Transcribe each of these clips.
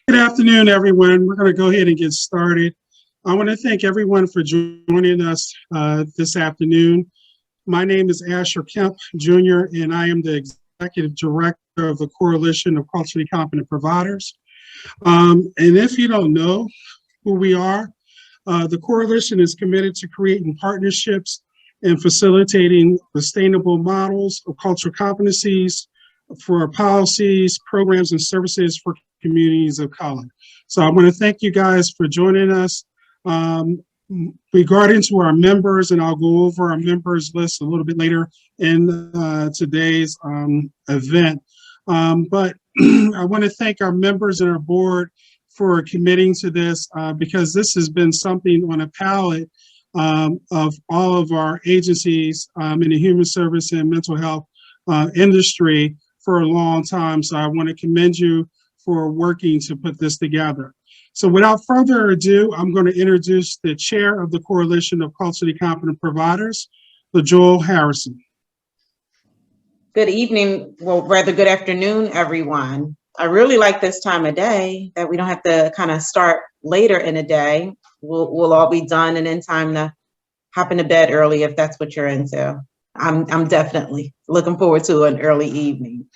Good afternoon, everyone. We're going to go ahead and get started. I want to thank everyone for joining us this afternoon. My name is Asher Kemp, Jr., and I am the Executive Director of the Coalition of Culturally Competent Providers. And if you don't know who we are, the Coalition is committed to creating partnerships and facilitating sustainable models of cultural competencies for policies, programs, and services for communities of color. So I want to thank you guys for joining us. Regarding to our members, and I'll go over our members list a little bit later in today's event. But I want to thank our members and our board for committing to this because this has been something on a palette of all of our agencies in the human service and mental health industry for a long time. So I want to commend you for working to put this together. So without further ado, I'm going to introduce the chair of the Coalition of Culturally Competent Providers, LaJoel Harrison. Good evening, well, rather good afternoon, everyone. I really like this time of day that we don't have to kind of start later in the day. We'll all be done and in time to hop into bed early if that's what you're into. I'm definitely looking forward to an early evening.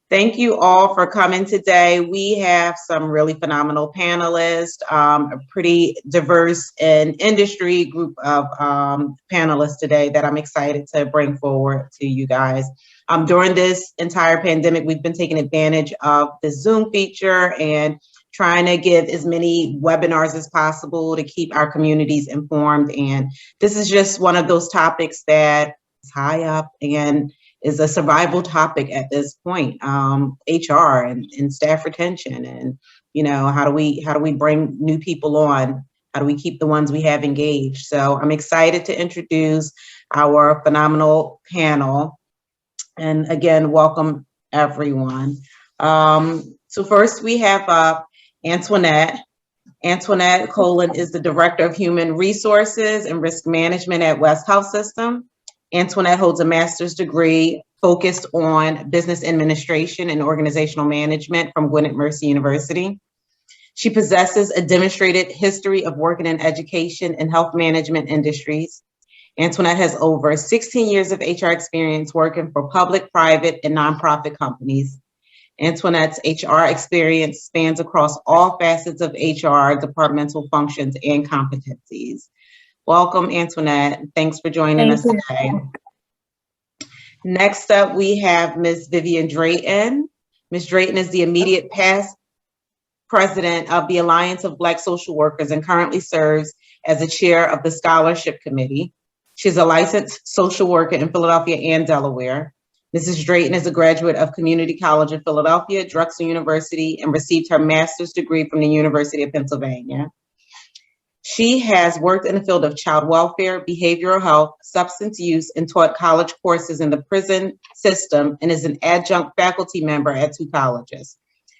Thank you all for coming today. We have some really phenomenal panelists, a pretty diverse and industry group of panelists today that I'm excited to bring forward to you guys. During this entire pandemic, we've been taking advantage of the Zoom feature and trying to give as many webinars as possible to keep our communities informed. And this is just one of those topics that is high up and is a survival topic at this point. HR and staff retention, and how do we bring new people on? How do we keep the ones we have engaged? So I'm excited to introduce our phenomenal panel, and again, welcome everyone. So first we have Antoinette. Antoinette Colon is the Director of Human Resources and Risk Management at West Health System. Antoinette holds a master's degree focused on business administration and organizational management from Gwinnett Mercy University. She possesses a demonstrated history of working in education and health management industries. Antoinette has over 16 years of HR experience working for public, private, and nonprofit companies. Antoinette's HR experience spans across all facets of HR, departmental functions, and competencies. Welcome, Antoinette. Thanks for joining us today. Next up, we have Ms. Vivian Drayton. Ms. Drayton is the immediate past president of the Alliance of Black Social Workers and currently serves as the chair of the Scholarship Committee. She's a licensed social worker in Philadelphia and Delaware. Mrs. Drayton is a graduate of Community College in Philadelphia, Drexel University, and received her master's degree from the University of Pennsylvania. She has worked in the field of child welfare, behavioral health, substance use, and taught college courses in the prison system and is an adjunct faculty member at 2 colleges.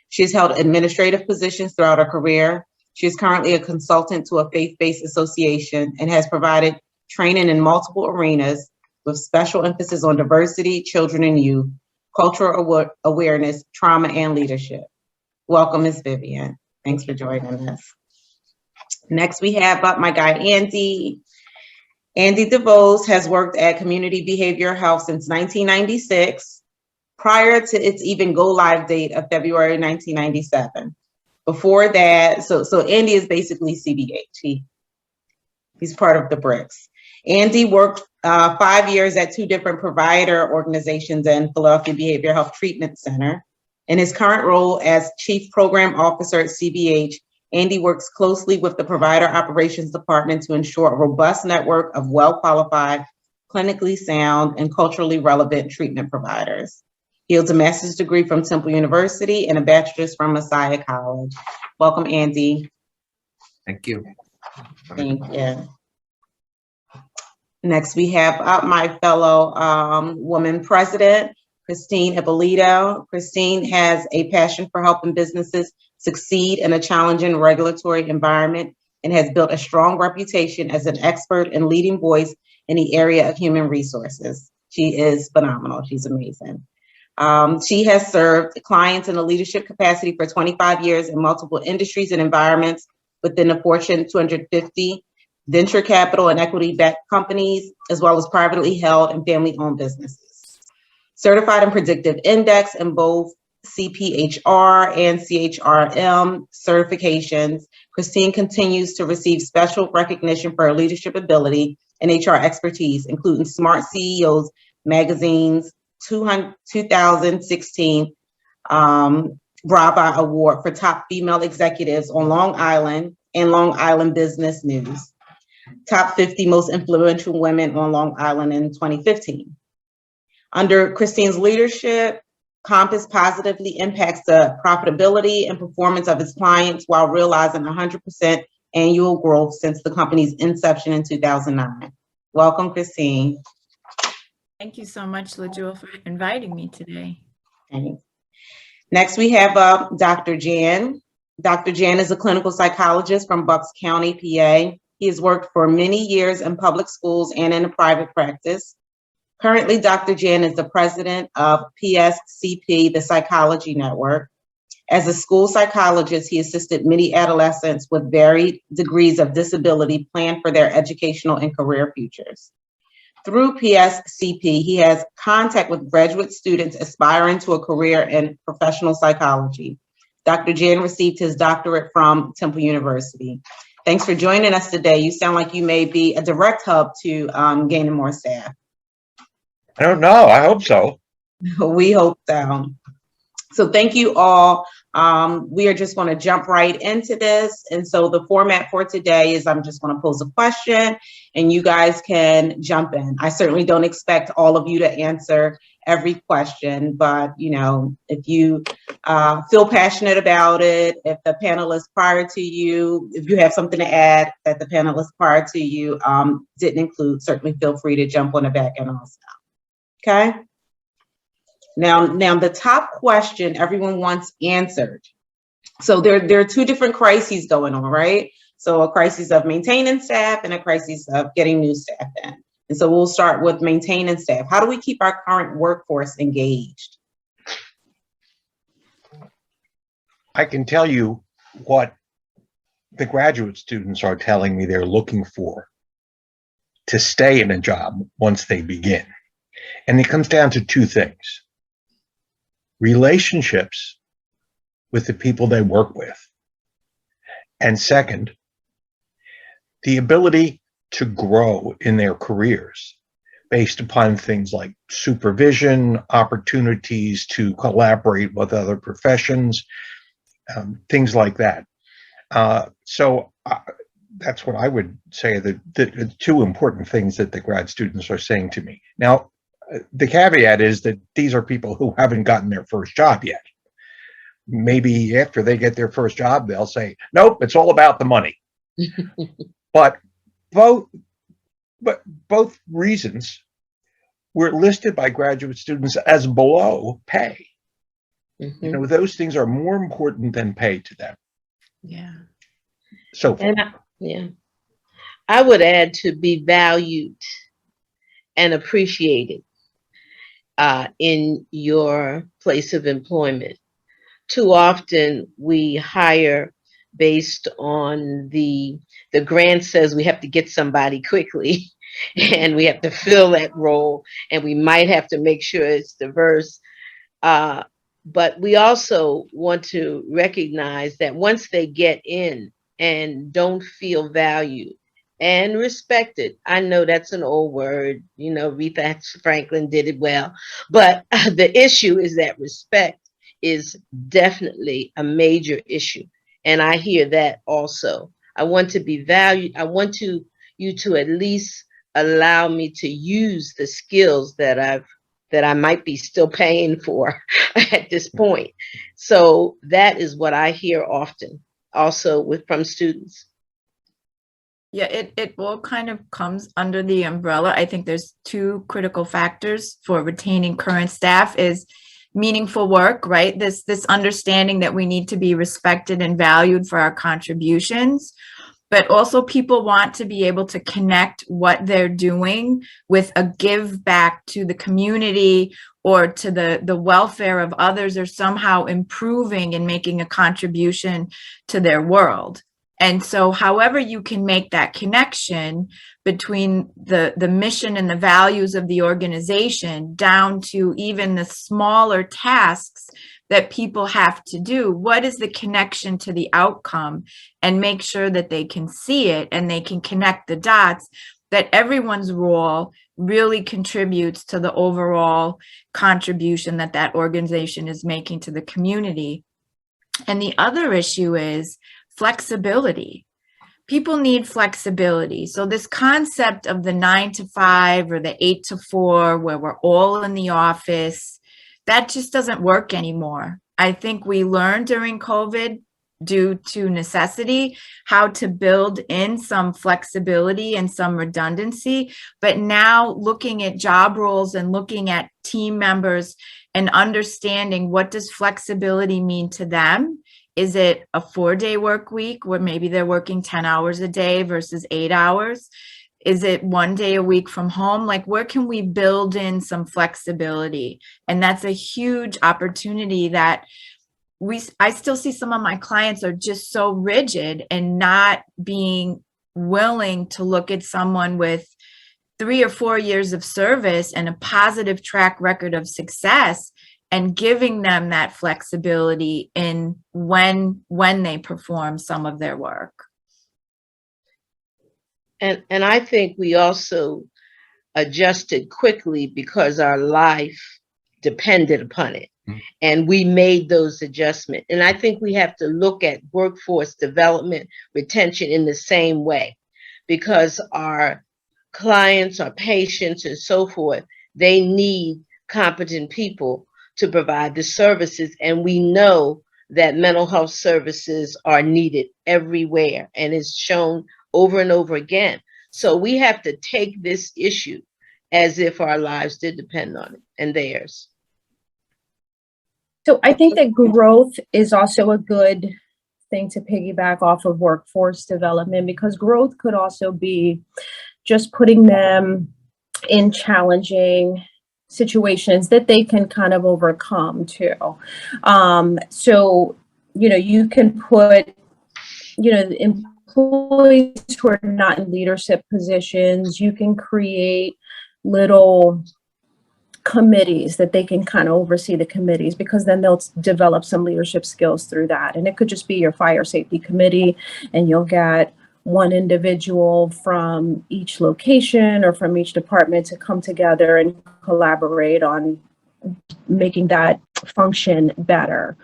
She has held administrative positions throughout her career. She is currently a consultant to a faith-based association and has provided training in multiple arenas with special emphasis on diversity, children and youth, cultural awareness, trauma, and leadership. Welcome, Ms. Vivian. Thanks for joining us. Next, we have my guy, Andy. Andy Devos has worked at Community Behavioral Health since 1996, prior to its even go-live date of February 1997. Before that, so Andy is basically CBH. He's part of the BRICS. Andy worked 5 years at 2 different provider organizations in Philadelphia Behavioral Health Treatment Center. In his current role as Chief Program Officer at CBH, Andy works closely with the Provider Operations Department to ensure a robust network of well-qualified, clinically sound, and culturally relevant treatment providers. He holds a master's degree from Temple University and a bachelor's from Messiah College. Welcome, Andy. Thank you. Thank you. Next, we have my fellow woman president, Christine Ippolito. Christine has a passion for helping businesses succeed in a challenging regulatory environment and has built a strong reputation as an expert and leading voice in the area of human resources. She is phenomenal. She's amazing. She has served clients in a leadership capacity for 25 years in multiple industries and environments within the Fortune 250, venture capital and equity-backed companies, as well as privately held and family-owned businesses. Certified in predictive index in both CPHR and SHRM certifications, Christine continues to receive special recognition for her leadership ability and HR expertise, including Smart CEOs Magazine's 2016 Brava Award for top female executives on Long Island and Long Island Business News, top 50 most influential women on Long Island in 2015. Under Christine's leadership, Compass positively impacts the profitability and performance of its clients while realizing 100% annual growth since the company's inception in 2009. Welcome, Christine. Thank you so much, LaJewel, for inviting me today. Thanks. Next, we have Dr. Jann. Dr. Jann is a clinical psychologist from Bucks County, PA. He has worked for many years in public schools and in a private practice. Currently, Dr. Jann is the president of PSCP, the Psychology Network. As a school psychologist, he assisted many adolescents with varied degrees of disability plan for their educational and career futures. Through PSCP, he has contact with graduate students aspiring to a career in professional psychology. Dr. Jann received his doctorate from Temple University. Thanks for joining us today. You sound like you may be a direct hub to gaining more staff. I don't know. I hope so. We hope so. So thank you all. We are just going to jump right into this. And so the format for today is I'm just going to pose a question and you guys can jump in. I certainly don't expect all of you to answer every question, but you know, if you feel passionate about it, if the panelists prior to you, if you have something to add that the panelists prior to you didn't include, certainly feel free to jump on the back end also. Okay. Now the top question everyone wants answered. So there are two different crises going on, right? So a crisis of maintaining staff and a crisis of getting new staff in. And so we'll start with maintaining staff. How do we keep our current workforce engaged? I can tell you what the graduate students are telling me they're looking for to stay in a job once they begin. And it comes down to two things: relationships with the people they work with. And second, the ability to grow in their careers based upon things like supervision, opportunities to collaborate with other professions, things like that. So that's what I would say, the two important things that the grad students are saying to me. Now, the caveat is that these are people who haven't gotten their first job yet. Maybe after they get their first job, they'll say, nope, it's all about the money. But both reasons were listed by graduate students as below pay. Mm-hmm. You know, those things are more important than pay to them. Yeah. So I would add to be valued and appreciated in your place of employment. Too often we hire based on the grant says we have to get somebody quickly and we have to fill that role and we might have to make sure it's diverse. But we also want to recognize that once they get in and don't feel valued and respected, I know that's an old word, you know, Aretha Franklin did it well, but the issue is that respect is definitely a major issue. And I hear that also. I want to be valued. I want you to at least allow me to use the skills that I might be still paying for at this point. So that is what I hear often also from students. Yeah, it all kind of comes under the umbrella. I think there's two critical factors for retaining current staff is meaningful work, right? This understanding that we need to be respected and valued for our contributions, but also people want to be able to connect what they're doing with a give back to the community or to the welfare of others, or somehow improving and making a contribution to their world. And so however you can make that connection between the mission and the values of the organization down to even the smaller tasks that people have to do, what is the connection to the outcome, and make sure that they can see it and they can connect the dots, that everyone's role really contributes to the overall contribution that that organization is making to the community. And the other issue is flexibility. People need flexibility. So this concept of the 9 to 5 or the 8 to 4, where we're all in the office, that just doesn't work anymore. I think we learned during COVID, due to necessity, how to build in some flexibility and some redundancy. But now looking at job roles and looking at team members and understanding, what does flexibility mean to them? Is it a 4-day work week where maybe they're working 10 hours a day versus 8 hours? Is it 1 day a week from home? Like, where can we build in some flexibility? And that's a huge opportunity that I still see some of my clients are just so rigid and not being willing to look at someone with 3 or 4 years of service and a positive track record of success, and giving them that flexibility in when they perform some of their work. And I think we also adjusted quickly because our life depended upon it. And we made those adjustments. And I think we have to look at workforce development, retention in the same way, because our clients, our patients, and so forth, they need competent people to provide the services. And we know that mental health services are needed everywhere, and it's shown over and over again. So we have to take this issue as if our lives did depend on it, and theirs. So I think that growth is also a good thing to piggyback off of workforce development, because growth could also be just putting them in challenging situations that they can kind of overcome too. So, you can put, employees who are not in leadership positions, you can create little committees that they can kind of oversee the committees, because then they'll develop some leadership skills through that. And it could just be your fire safety committee, and you'll get one individual from each location or from each department to come together and collaborate on making that function better.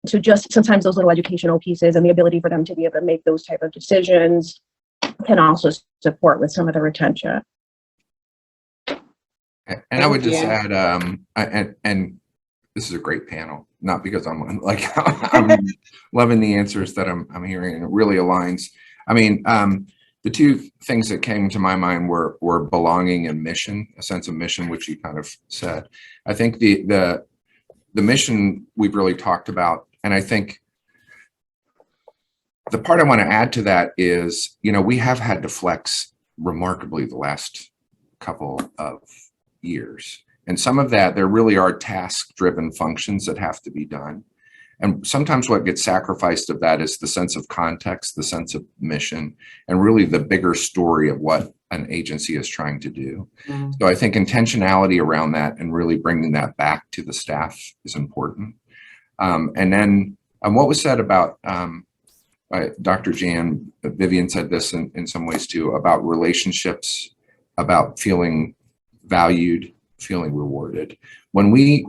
So just sometimes those little educational pieces and the ability for them to be able to make those type of decisions can also support with some of the retention. And I would just add, and this is a great panel, not because I'm like, I'm loving the answers that I'm hearing, and it really aligns. I mean, the two things that came to my mind were belonging and mission, a sense of mission, which you kind of said. I think the mission we've really talked about, and I think the part I want to add to that is, we have had to flex remarkably the last couple of years. And some of that, there really are task-driven functions that have to be done. And sometimes what gets sacrificed of that is the sense of context, the sense of mission, and really the bigger story of what an agency is trying to do. So I think intentionality around that and really bringing that back to the staff is important. And then what was said about Dr. Jann, Vivian said this in some ways too, about relationships, about feeling valued, feeling rewarded. When we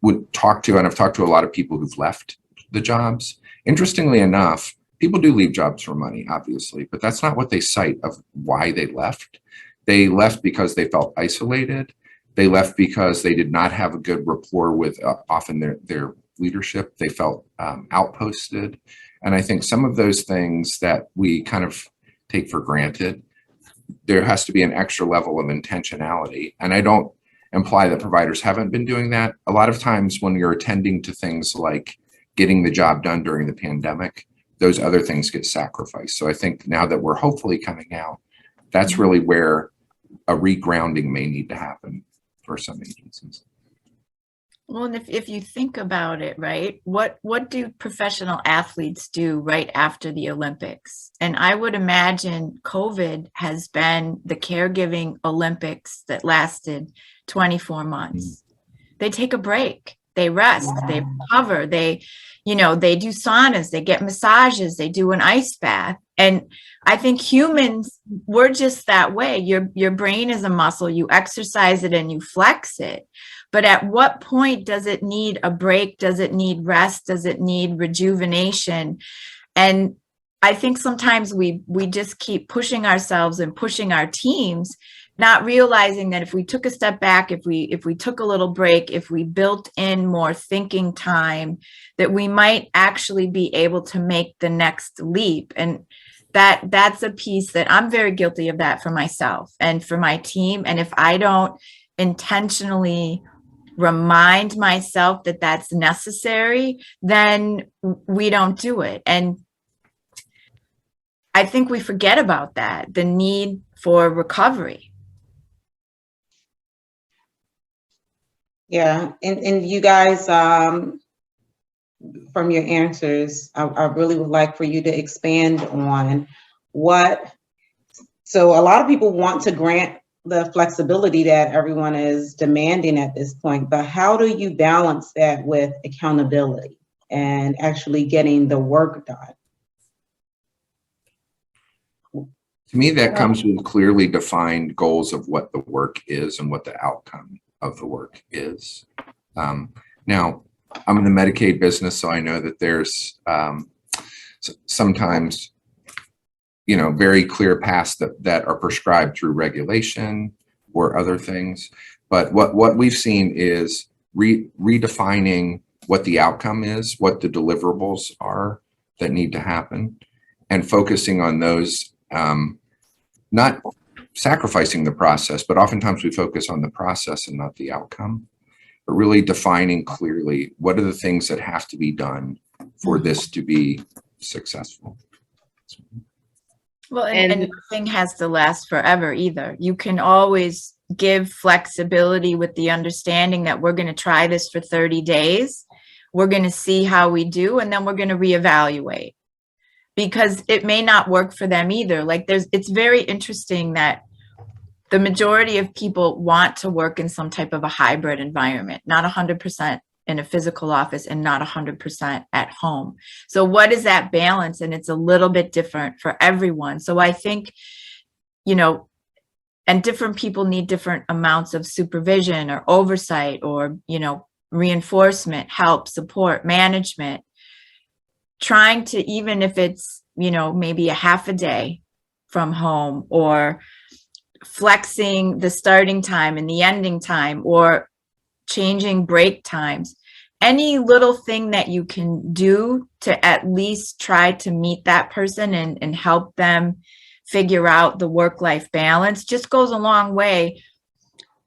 would talk to, and I've talked to a lot of people who've left the jobs, interestingly enough, people do leave jobs for money, obviously, but that's not what they cite of why they left. They left because they felt isolated. They left because they did not have a good rapport with often their leadership. They felt outposted. And I think some of those things that we kind of take for granted, there has to be an extra level of intentionality. And I don't imply that providers haven't been doing that. A lot of times when you're attending to things like getting the job done during the pandemic, those other things get sacrificed. So I think now that we're hopefully coming out, that's really where a regrounding may need to happen for some agencies. Well, and if you think about it, right, what do professional athletes do right after the Olympics? And I would imagine COVID has been the caregiving Olympics that lasted 24 months. They take a break, they rest, they recover, they do saunas, they get massages, they do an ice bath. And I think humans, we're just that way. Your brain is a muscle, you exercise it and you flex it. But at what point does it need a break? Does it need rest? Does it need rejuvenation? And I think sometimes we just keep pushing ourselves and pushing our teams, not realizing that if we took a step back, if we took a little break, if we built in more thinking time, that we might actually be able to make the next leap. And that's a piece that I'm very guilty of, that for myself and for my team. And if I don't intentionally remind myself that that's necessary, then we don't do it. And I think we forget about that, the need for recovery. Yeah, and you guys, from your answers, I really would like for you to expand on so a lot of people want to grant the flexibility that everyone is demanding at this point, but how do you balance that with accountability and actually getting the work done? To me, that comes with clearly defined goals of what the work is and what the outcome of the work is. Now, I'm in the Medicaid business, so I know that there's sometimes, very clear paths that are prescribed through regulation or other things. But what we've seen is redefining what the outcome is, what the deliverables are that need to happen, and focusing on those, not sacrificing the process, but oftentimes we focus on the process and not the outcome, but really defining clearly what are the things that have to be done for this to be successful. Well, and nothing has to last forever either. You can always give flexibility with the understanding that we're going to try this for 30 days. We're going to see how we do, and then we're going to reevaluate, because it may not work for them either. Like it's very interesting that the majority of people want to work in some type of a hybrid environment, not 100% in a physical office and not 100% at home. So what is that balance? And it's a little bit different for everyone. So I think, and different people need different amounts of supervision or oversight or, reinforcement, help, support, management, trying to, even if it's, maybe a half a day from home, or flexing the starting time and the ending time, or changing break times, any little thing that you can do to at least try to meet that person and help them figure out the work-life balance just goes a long way,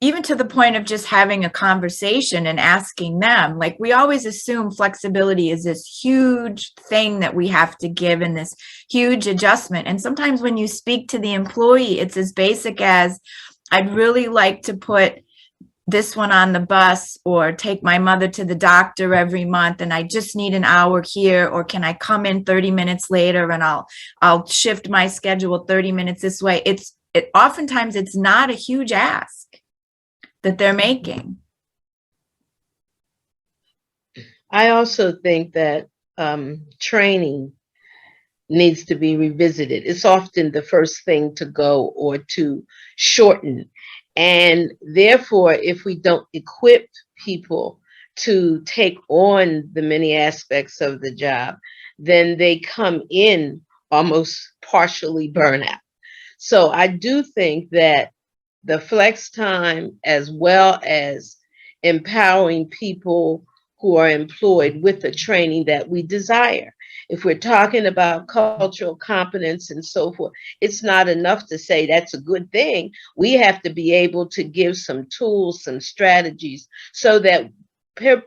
even to the point of just having a conversation and asking them. Like, we always assume flexibility is this huge thing that we have to give in this huge adjustment. And sometimes when you speak to the employee, it's as basic as, I'd really like to put this one on the bus, or take my mother to the doctor every month, and I just need an hour here, or can I come in 30 minutes later and I'll shift my schedule 30 minutes this way. Oftentimes it's not a huge ask that they're making. I also think that training needs to be revisited. It's often the first thing to go or to shorten. And therefore, if we don't equip people to take on the many aspects of the job, then they come in almost partially burnout. So I do think that the flex time, as well as empowering people who are employed with the training that we desire. If we're talking about cultural competence and so forth, it's not enough to say that's a good thing. We have to be able to give some tools, some strategies, so that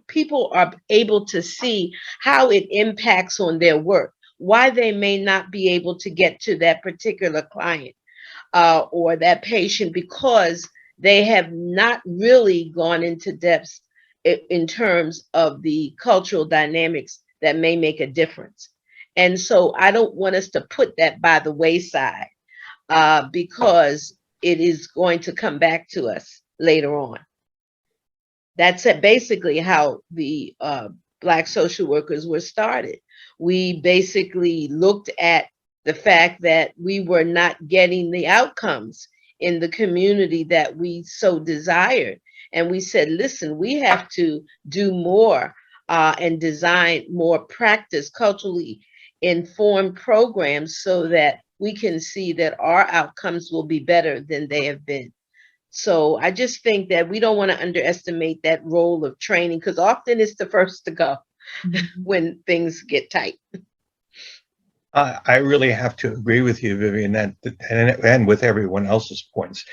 people are able to see how it impacts on their work. why they may not be able to get to that particular client or that patient, because they have not really gone into depth in terms of the cultural dynamics that may make a difference. And so I don't want us to put that by the wayside because it is going to come back to us later on. That's basically how the Black social workers were started. We basically looked at the fact that we were not getting the outcomes in the community that we so desired. And we said, listen, we have to do more and design more practice, culturally informed programs so that we can see that our outcomes will be better than they have been. So I just think that we don't want to underestimate that role of training, because often it's the first to go when things get tight. I really have to agree with you, Vivian, and with everyone else's points.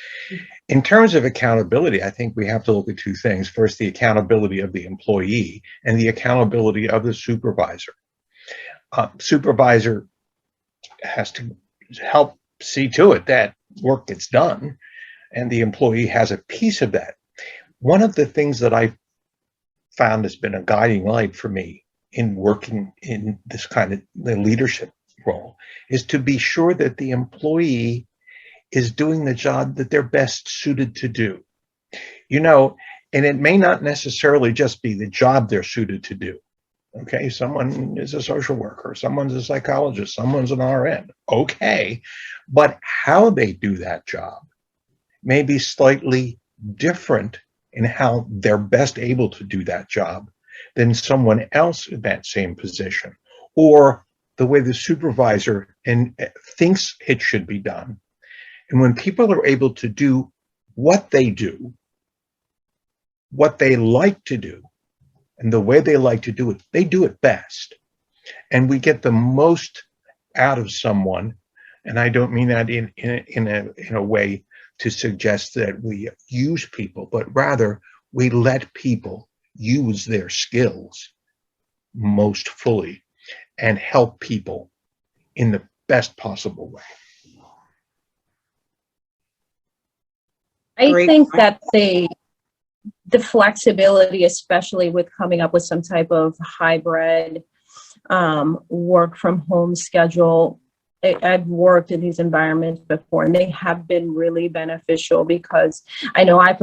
In terms of accountability, I think we have to look at two things. First, the accountability of the employee and the accountability of the supervisor. Supervisor has to help see to it that work gets done, and the employee has a piece of that. One of the things that I found has been a guiding light for me in working in this kind of the leadership role is to be sure that the employee is doing the job that they're best suited to do. You know, and it may not necessarily just be the job they're suited to do. Okay, someone is a social worker, someone's a psychologist, someone's an RN. Okay, but how they do that job may be slightly different in how they're best able to do that job than someone else in that same position, or the way the supervisor thinks it should be done. And when people are able to do what they do, what they like to do, and the way they like to do it, they do it best. And we get the most out of someone. And I don't mean that in a way to suggest that we use people, but rather we let people use their skills most fully and help people in the best possible way. I think that the flexibility, especially with coming up with some type of hybrid work from home schedule, I've worked in these environments before, and they have been really beneficial, because I know I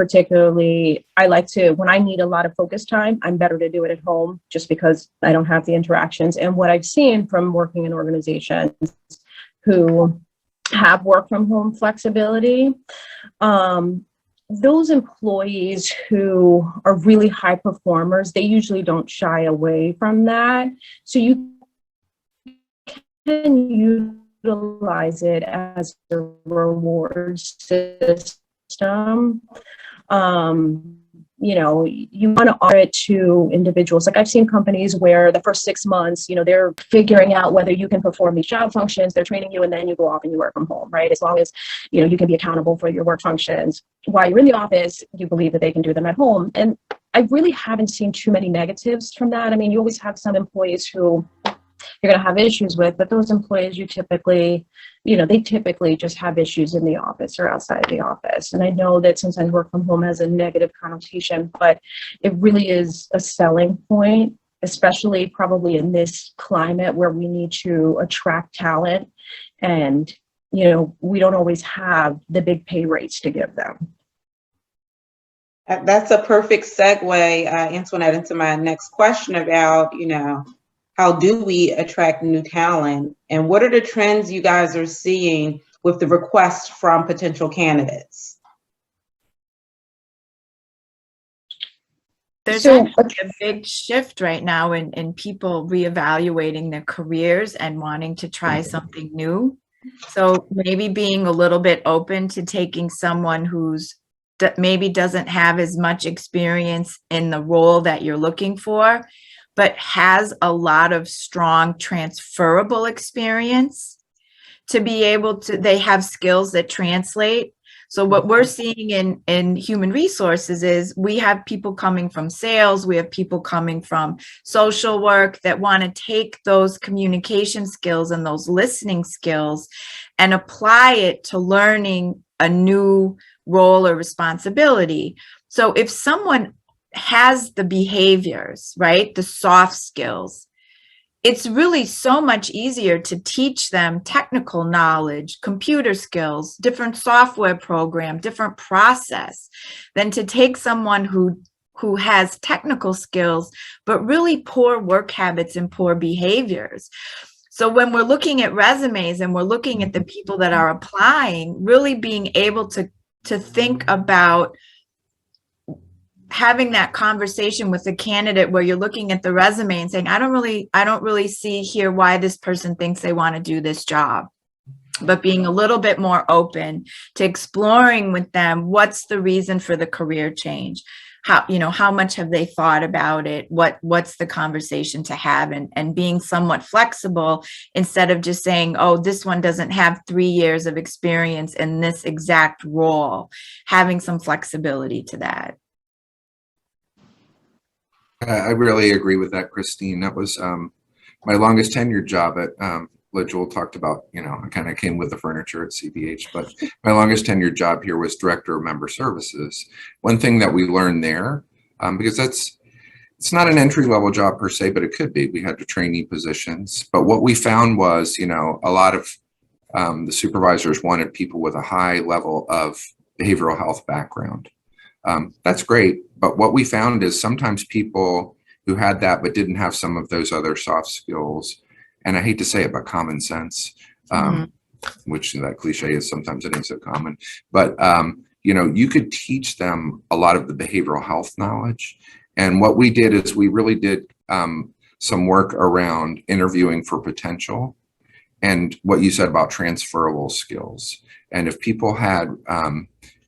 like to, when I need a lot of focus time, I'm better to do it at home just because I don't have the interactions. And what I've seen from working in organizations who have work from home flexibility, those employees who are really high performers, they usually don't shy away from that. So you can utilize it as a reward system. You know, you want to offer it to individuals. Like I've seen companies where the first 6 months, you know, they're figuring out whether you can perform these job functions, they're training you, and then you go off and you work from home, right? As long as, you know, you can be accountable for your work functions while you're in the office, you believe that they can do them at home. And I really haven't seen too many negatives from that. I mean, you always have some employees who you're going to have issues with, but those employees you typically, you know, they typically just have issues in the office or outside the office. And I know that sometimes work from home has a negative connotation, but it really is a selling point, especially probably in this climate where we need to attract talent. And, you know, we don't always have the big pay rates to give them. That's a perfect segue, Antoinette, into my next question about, you know, how do we attract new talent, and what are the trends you guys are seeing with the requests from potential candidates? There's actually a big shift right now in people reevaluating their careers and wanting to try something new. So maybe being a little bit open to taking someone who's maybe doesn't have as much experience in the role that you're looking for, but has a lot of strong transferable experience to be able to, they have skills that translate. So what we're seeing in human resources is we have people coming from sales, we have people coming from social work that want to take those communication skills and those listening skills and apply it to learning a new role or responsibility. So if someone has the behaviors, right, the soft skills, it's really so much easier to teach them technical knowledge, computer skills, different software program, different process, than to take someone who has technical skills, but really poor work habits and poor behaviors. So when we're looking at resumes and we're looking at the people that are applying, really being able to think about having that conversation with the candidate where you're looking at the resume and saying, I don't really see here why this person thinks they want to do this job, but being a little bit more open to exploring with them, what's the reason for the career change? How much have they thought about it? What's the conversation to have, and being somewhat flexible instead of just saying, oh, this one doesn't have 3 years of experience in this exact role, having some flexibility to that. I really agree with that, Christine. That was my longest tenured job at, Joel talked about, I kind of came with the furniture at CBH, but my longest tenured job here was Director of Member Services. One thing that we learned there, because it's not an entry-level job per se, but it could be. We had the trainee positions. But what we found was, a lot of the supervisors wanted people with a high level of behavioral health background. That's great. But what we found is sometimes people who had that but didn't have some of those other soft skills, and I hate to say it, but common sense, which that cliche is sometimes it ain't so common, but you could teach them a lot of the behavioral health knowledge. And what we did is we really did some work around interviewing for potential and what you said about transferable skills. And if people had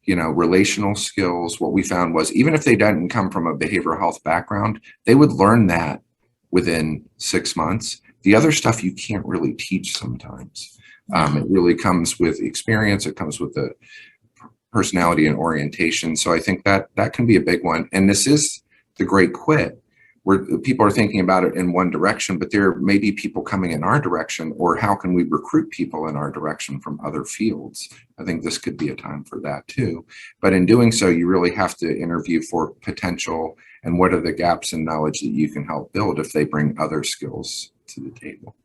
relational skills, what we found was even if they didn't come from a behavioral health background, they would learn that within 6 months. The other stuff you can't really teach sometimes. It really comes with experience. It comes with the personality and orientation. So I think that can be a big one. And this is the great quit, where people are thinking about it in one direction, but there may be people coming in our direction, or how can we recruit people in our direction from other fields? I think this could be a time for that too. But in doing so, you really have to interview for potential and what are the gaps in knowledge that you can help build if they bring other skills to the table.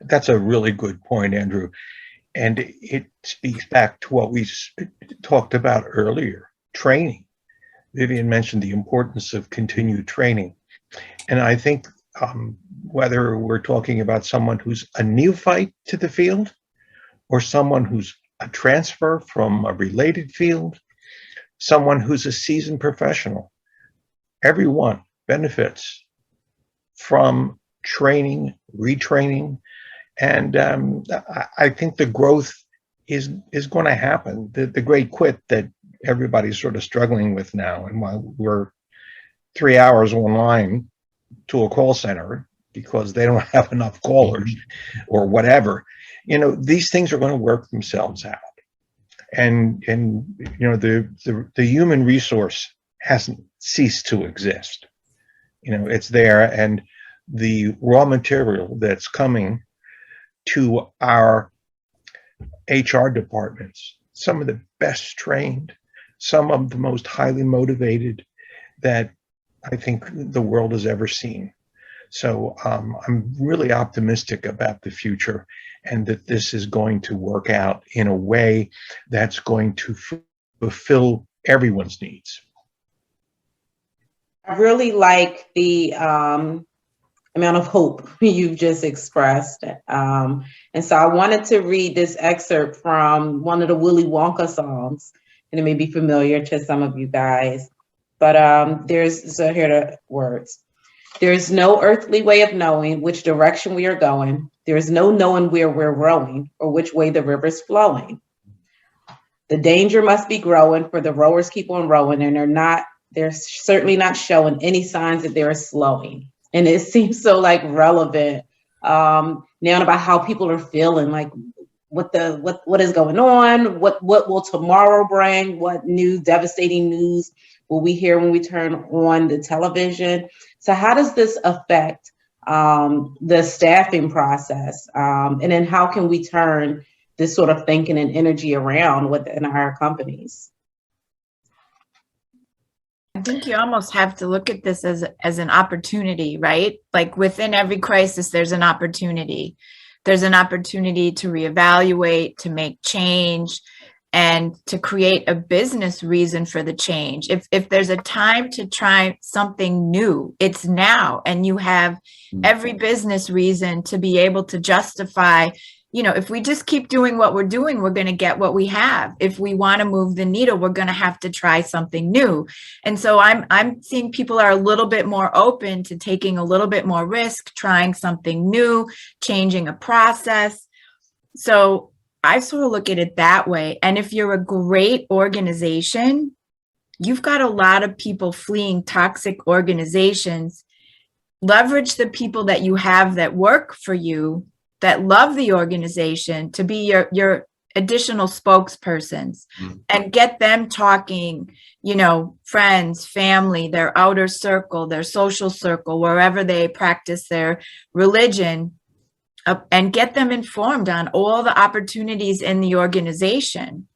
That's a really good point, Andrew. And it speaks back to what we talked about earlier, training. Vivian mentioned the importance of continued training. And I think whether we're talking about someone who's a neophyte to the field or someone who's a transfer from a related field, someone who's a seasoned professional, everyone benefits from training, retraining, and I think the growth is going to happen. The great quit that everybody's sort of struggling with now, and while we're 3 hours online to a call center because they don't have enough callers or whatever, these things are going to work themselves out. And the human resource hasn't ceased to exist. It's there, and the raw material that's coming to our HR departments, some of the best trained, some of the most highly motivated that I think the world has ever seen. So I'm really optimistic about the future, and that this is going to work out in a way that's going to fulfill everyone's needs. I really like the amount of hope you've just expressed. And so I wanted to read this excerpt from one of the Willy Wonka songs, and it may be familiar to some of you guys, but so here are the words. There is no earthly way of knowing which direction we are going. There is no knowing where we're rowing or which way the river's flowing. The danger must be growing, for the rowers keep on rowing, and they're certainly not showing any signs that they're slowing. And it seems so relevant now about how people are feeling, like what is going on, what will tomorrow bring, what new devastating news will we hear when we turn on the television. So how does this affect the staffing process? And then how can we turn this sort of thinking and energy around within our companies? I think you almost have to look at this as an opportunity, right? Like within every crisis, there's an opportunity. There's an opportunity to reevaluate, to make change, and to create a business reason for the change. If there's a time to try something new, it's now. And you have every business reason to be able to justify, you know, if we just keep doing what we're doing, we're going to get what we have. If we want to move the needle, we're going to have to try something new. And so I'm seeing people are a little bit more open to taking a little bit more risk, trying something new, changing a process. So I sort of look at it that way. And if you're a great organization, you've got a lot of people fleeing toxic organizations. Leverage the people that you have that work for you, that love the organization, to be your additional spokespersons, and get them talking, you know, friends, family, their outer circle, their social circle, wherever they practice their religion, and get them informed on all the opportunities in the organization,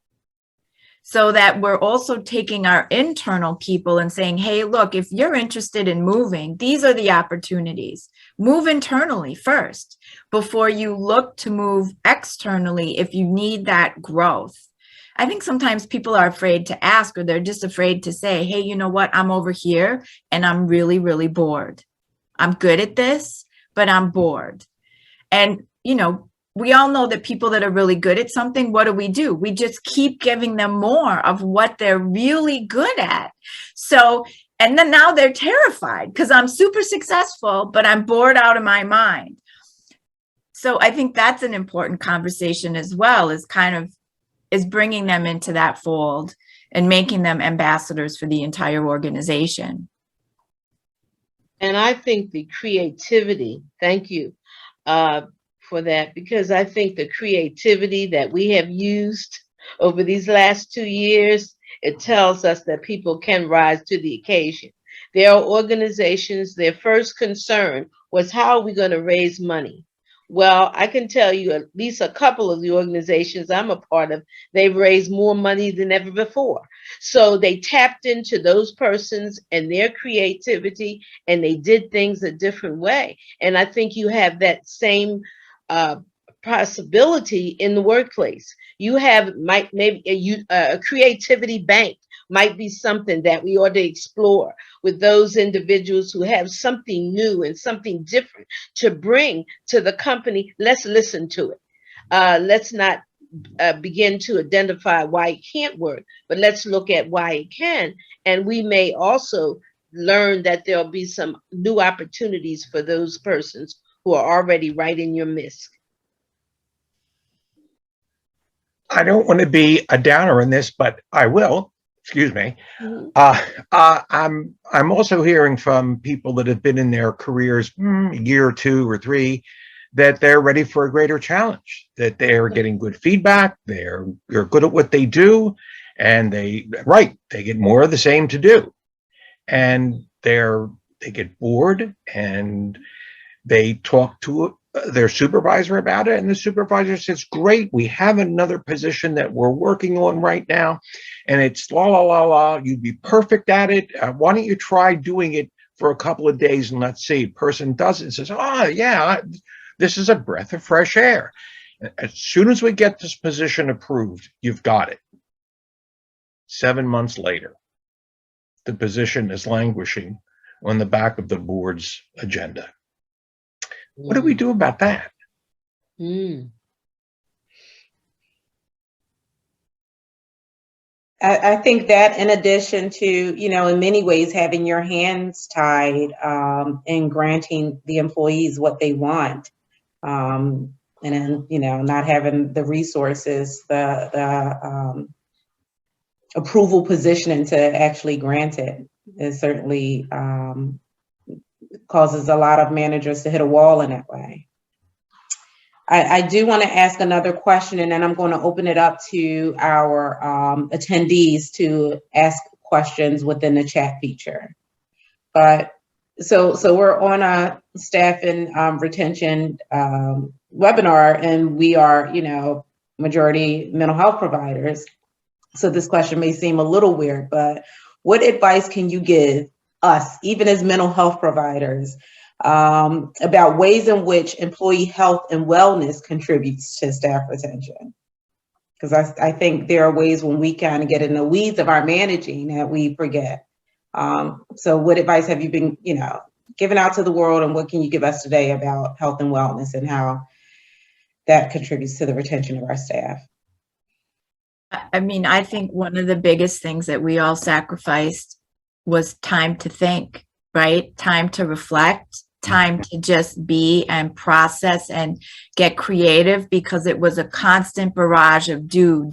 so that we're also taking our internal people and saying, hey, look, if you're interested in moving, these are the opportunities. Move internally first before you look to move externally if you need that growth. I think sometimes people are afraid to ask, or they're just afraid to say, hey, you know what, I'm over here and I'm really, really bored. I'm good at this, but I'm bored. And, you know, we all know that people that are really good at something, what do? We just keep giving them more of what they're really good at. So, and then now they're terrified because I'm super successful, but I'm bored out of my mind. So I think that's an important conversation as well, is bringing them into that fold and making them ambassadors for the entire organization. And I think the creativity, thank you for that, because I think the creativity that we have used over these last 2 years, it tells us that people can rise to the occasion. There are organizations, their first concern was, how are we going to raise money? Well, I can tell you at least a couple of the organizations I'm a part of, they've raised more money than ever before. So they tapped into those persons and their creativity, and they did things a different way. And I think you have that same possibility in the workplace. You have maybe a creativity bank might be something that we ought to explore with those individuals who have something new and something different to bring to the company. Let's listen to it. Let's not begin to identify why it can't work, but let's look at why it can. And we may also learn that there'll be some new opportunities for those persons who are already right in your midst. I don't want to be a downer in this, but I will. Excuse me. I'm also hearing from people that have been in their careers a year or 2 or 3, that they're ready for a greater challenge, that they're getting good feedback, they're good at what they do, and they get more of the same to do, and they get bored, and they talk to their supervisor about it, and the supervisor says, great, we have another position that we're working on right now, and it's you'd be perfect at it. Why don't you try doing it for a couple of days and let's see. Person does it and says, oh yeah, this is a breath of fresh air. As soon as we get this position approved, you've got it. 7 months later, the position is languishing on the back of the board's agenda. What do we do about that? I think that, in addition to, you know, in many ways having your hands tied in granting the employees what they want, and then, you know, not having the resources, the approval positioning to actually grant it, is certainly causes a lot of managers to hit a wall in that way. I do want to ask another question, and then I'm going to open it up to our attendees to ask questions within the chat feature. But so we're on a staff and retention webinar, and we are, majority mental health providers. So this question may seem a little weird, but what advice can you give us, even as mental health providers, about ways in which employee health and wellness contributes to staff retention? Because I think there are ways when we kind of get in the weeds of our managing that we forget. So what advice have you been, giving out to the world, and what can you give us today about health and wellness and how that contributes to the retention of our staff? I mean, I think one of the biggest things that we all sacrificed was time to think, right? Time to reflect, time to just be and process and get creative, because it was a constant barrage of do.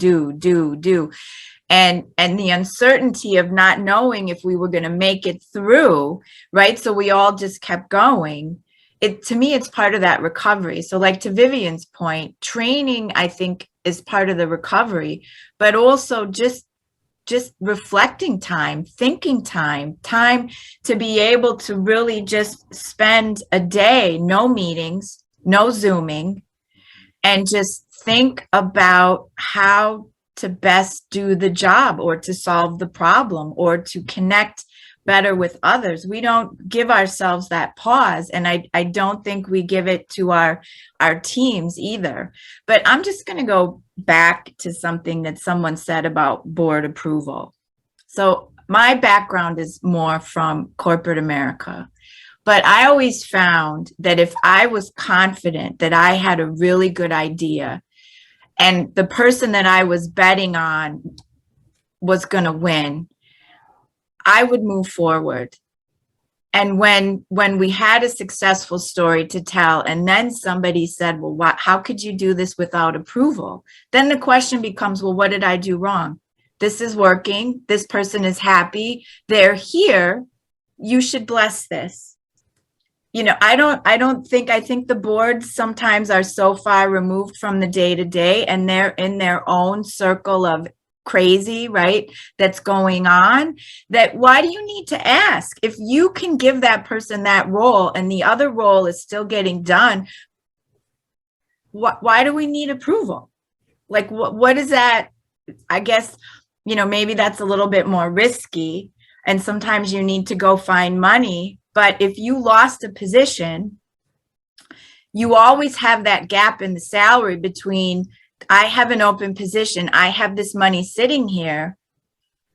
And the uncertainty of not knowing if we were going to make it through, right? So we all just kept going. To me, it's part of that recovery. So like to Vivian's point, training, I think, is part of the recovery, but also just reflecting time, thinking time to be able to really just spend a day, no meetings, no Zooming, and just think about how to best do the job or to solve the problem or to connect better with others. We don't give ourselves that pause, and I don't think we give it to our teams either. But I'm just going to go back to something that someone said about board approval. So my background is more from corporate America, but I always found that if I was confident that I had a really good idea and the person that I was betting on was going to win, I would move forward. And when we had a successful story to tell, and then somebody said, well, how could you do this without approval? Then the question becomes, well, what did I do wrong? This is working. This person is happy. They're here. You should bless this. I think the boards sometimes are so far removed from the day to day, and they're in their own circle of crazy, right, that's going on, that why do you need to ask? If you can give that person that role and the other role is still getting done, why do we need approval? Like, what is that? I guess, maybe that's a little bit more risky, and sometimes you need to go find money. But if you lost a position, you always have that gap in the salary between, I have an open position, I have this money sitting here.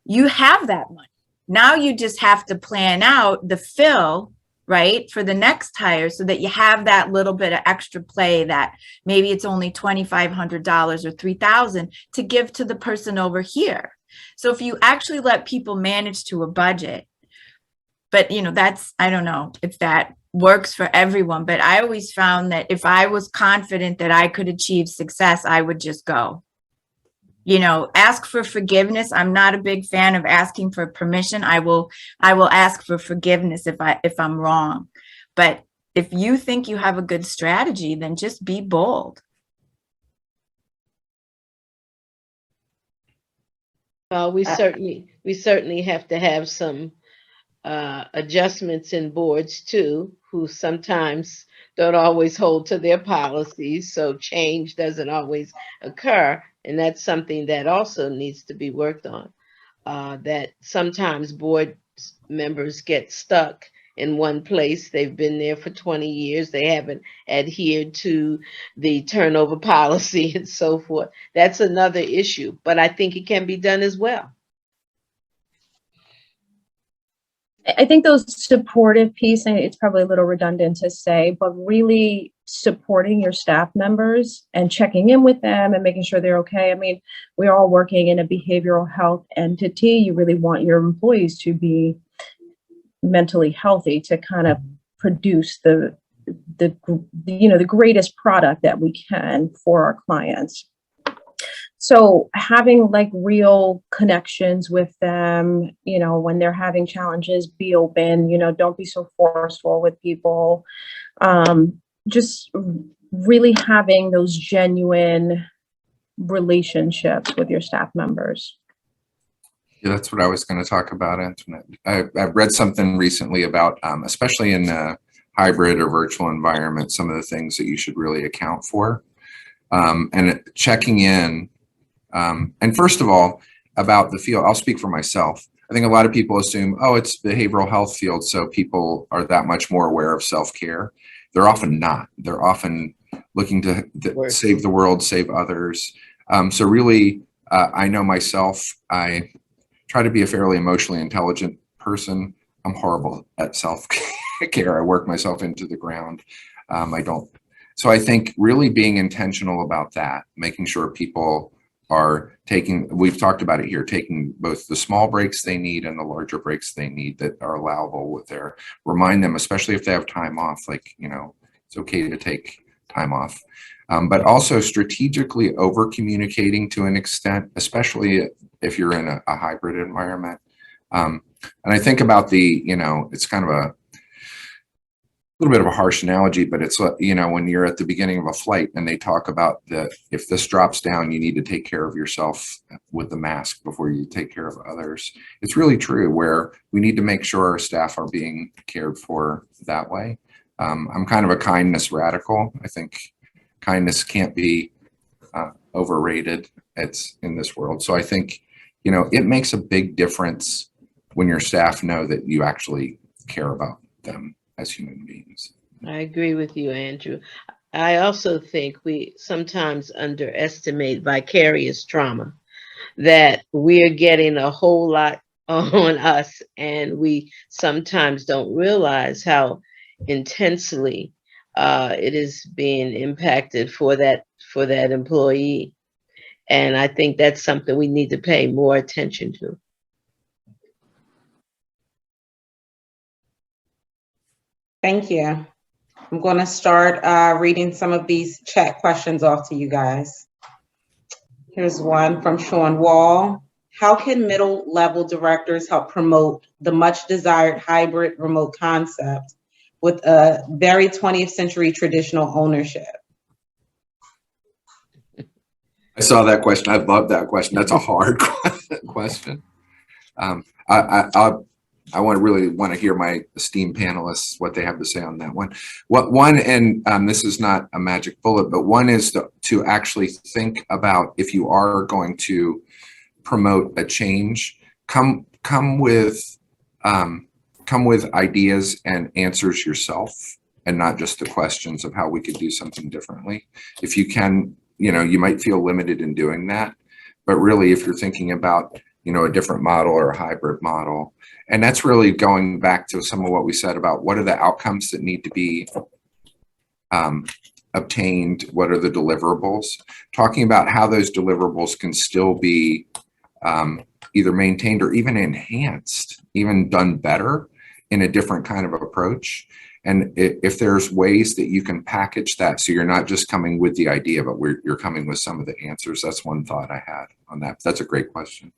You have that money. Now you just have to plan out the fill, right, for the next hire, so that you have that little bit of extra play, that maybe it's only $2,500 or $3,000 to give to the person over here. So if you actually let people manage to a budget, but I don't know if that works for everyone, but I always found that if I was confident that I could achieve success, I would just go. Ask for forgiveness. I'm not a big fan of asking for permission. I will ask for forgiveness if I'm wrong. But if you think you have a good strategy, then just be bold. We certainly have to have some adjustments in boards too, who sometimes don't always hold to their policies, so change doesn't always occur, and that's something that also needs to be worked on. That sometimes board members get stuck in one place. They've been there for 20 years. They haven't adhered to the turnover policy and so forth. That's another issue, but I think it can be done as well. I think those supportive piece, and it's probably a little redundant to say, but really supporting your staff members and checking in with them and making sure they're okay. I mean, we're all working in a behavioral health entity. You really want your employees to be mentally healthy to kind of produce the greatest product that we can for our clients. So having like real connections with them, when they're having challenges, be open, don't be so forceful with people. Just really having those genuine relationships with your staff members. Yeah, that's what I was going to talk about, Antoinette. I've read something recently about, especially in a hybrid or virtual environment, some of the things that you should really account for. And checking in. And first of all, about the field, I'll speak for myself. I think a lot of people assume, oh, it's behavioral health field, so people are that much more aware of self-care. They're often not. They're often looking to save the world, save others. So really, I know myself, I try to be a fairly emotionally intelligent person. I'm horrible at self-care. I work myself into the ground. I don't. So I think really being intentional about that, making sure people are taking, we've talked about it here, taking both the small breaks they need and the larger breaks they need that are allowable with their, remind them, especially if they have time off, like, you know, it's okay to take time off. But also strategically over communicating to an extent, especially if you're in a hybrid environment. And I think about the, you know, it's kind of a little bit of a harsh analogy, but it's, you know, when you're at the beginning of a flight and they talk about that, if this drops down, you need to take care of yourself with the mask before you take care of others. It's really true, where we need to make sure our staff are being cared for that way. I'm kind of a kindness radical. I think kindness can't be overrated. It's in this world. So I think, you know, it makes a big difference when your staff know that you actually care about them as human beings. I agree with you, Andrew. I also think we sometimes underestimate vicarious trauma, that we're getting a whole lot on us, and we sometimes don't realize how intensely it is being impacted for that employee. And I think that's something we need to pay more attention to. Thank you. I'm going to start reading some of these chat questions off to you guys. Here's one from Sean Wall. How can middle level directors help promote the much desired hybrid remote concept with a very 20th century traditional ownership? I saw that question. I love that question. That's a hard question. I really want to hear my esteemed panelists, what they have to say on that one. And this is not a magic bullet, but one is to actually think about, if you are going to promote a change, come with ideas and answers yourself, and not just the questions of how we could do something differently. If you can, you know, you might feel limited in doing that, but really, if you're thinking about, you know, a different model or a hybrid model, and that's really going back to some of what we said about what are the outcomes that need to be obtained, what are the deliverables, talking about how those deliverables can still be either maintained or even enhanced, even done better in a different kind of approach. And if there's ways that you can package that, so you're not just coming with the idea, but you're coming with some of the answers. That's one thought I had on that. That's a great question.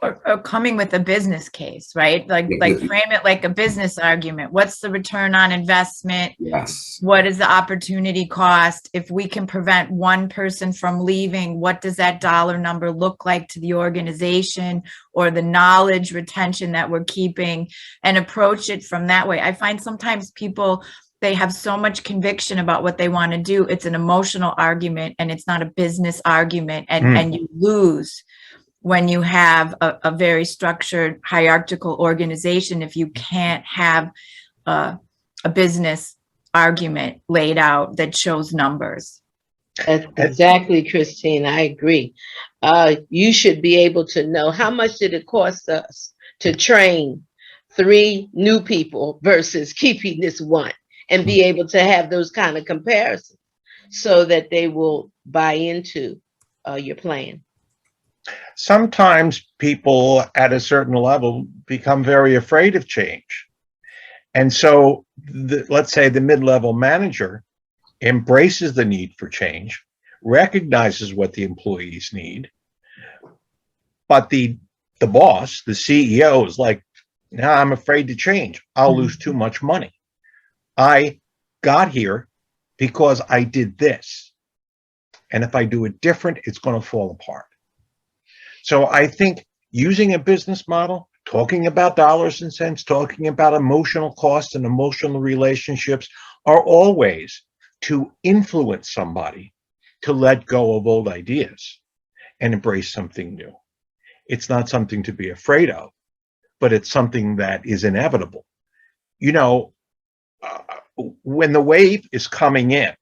Or coming with a business case, right? Like frame it like a business argument. What's the return on investment? Yes. What is the opportunity cost? If we can prevent one person from leaving, what does that dollar number look like to the organization, or the knowledge retention that we're keeping, and approach it from that way. I find sometimes people, they have so much conviction about what they want to do. It's an emotional argument and it's not a business argument, and you lose when you have a very structured hierarchical organization, if you can't have a business argument laid out that shows numbers. Exactly, Christine, I agree. You should be able to know, how much did it cost us to train 3 new people versus keeping this one, and be able to have those kind of comparisons so that they will buy into your plan. Sometimes people at a certain level become very afraid of change. And so let's say the mid-level manager embraces the need for change, recognizes what the employees need, but the boss, the CEO, is like, no, I'm afraid to change. I'll lose too much money. I got here because I did this. And if I do it different, it's going to fall apart. So I think using a business model, talking about dollars and cents, talking about emotional costs and emotional relationships are all ways to influence somebody to let go of old ideas and embrace something new. It's not something to be afraid of, but it's something that is inevitable. You know, when the wave is coming in,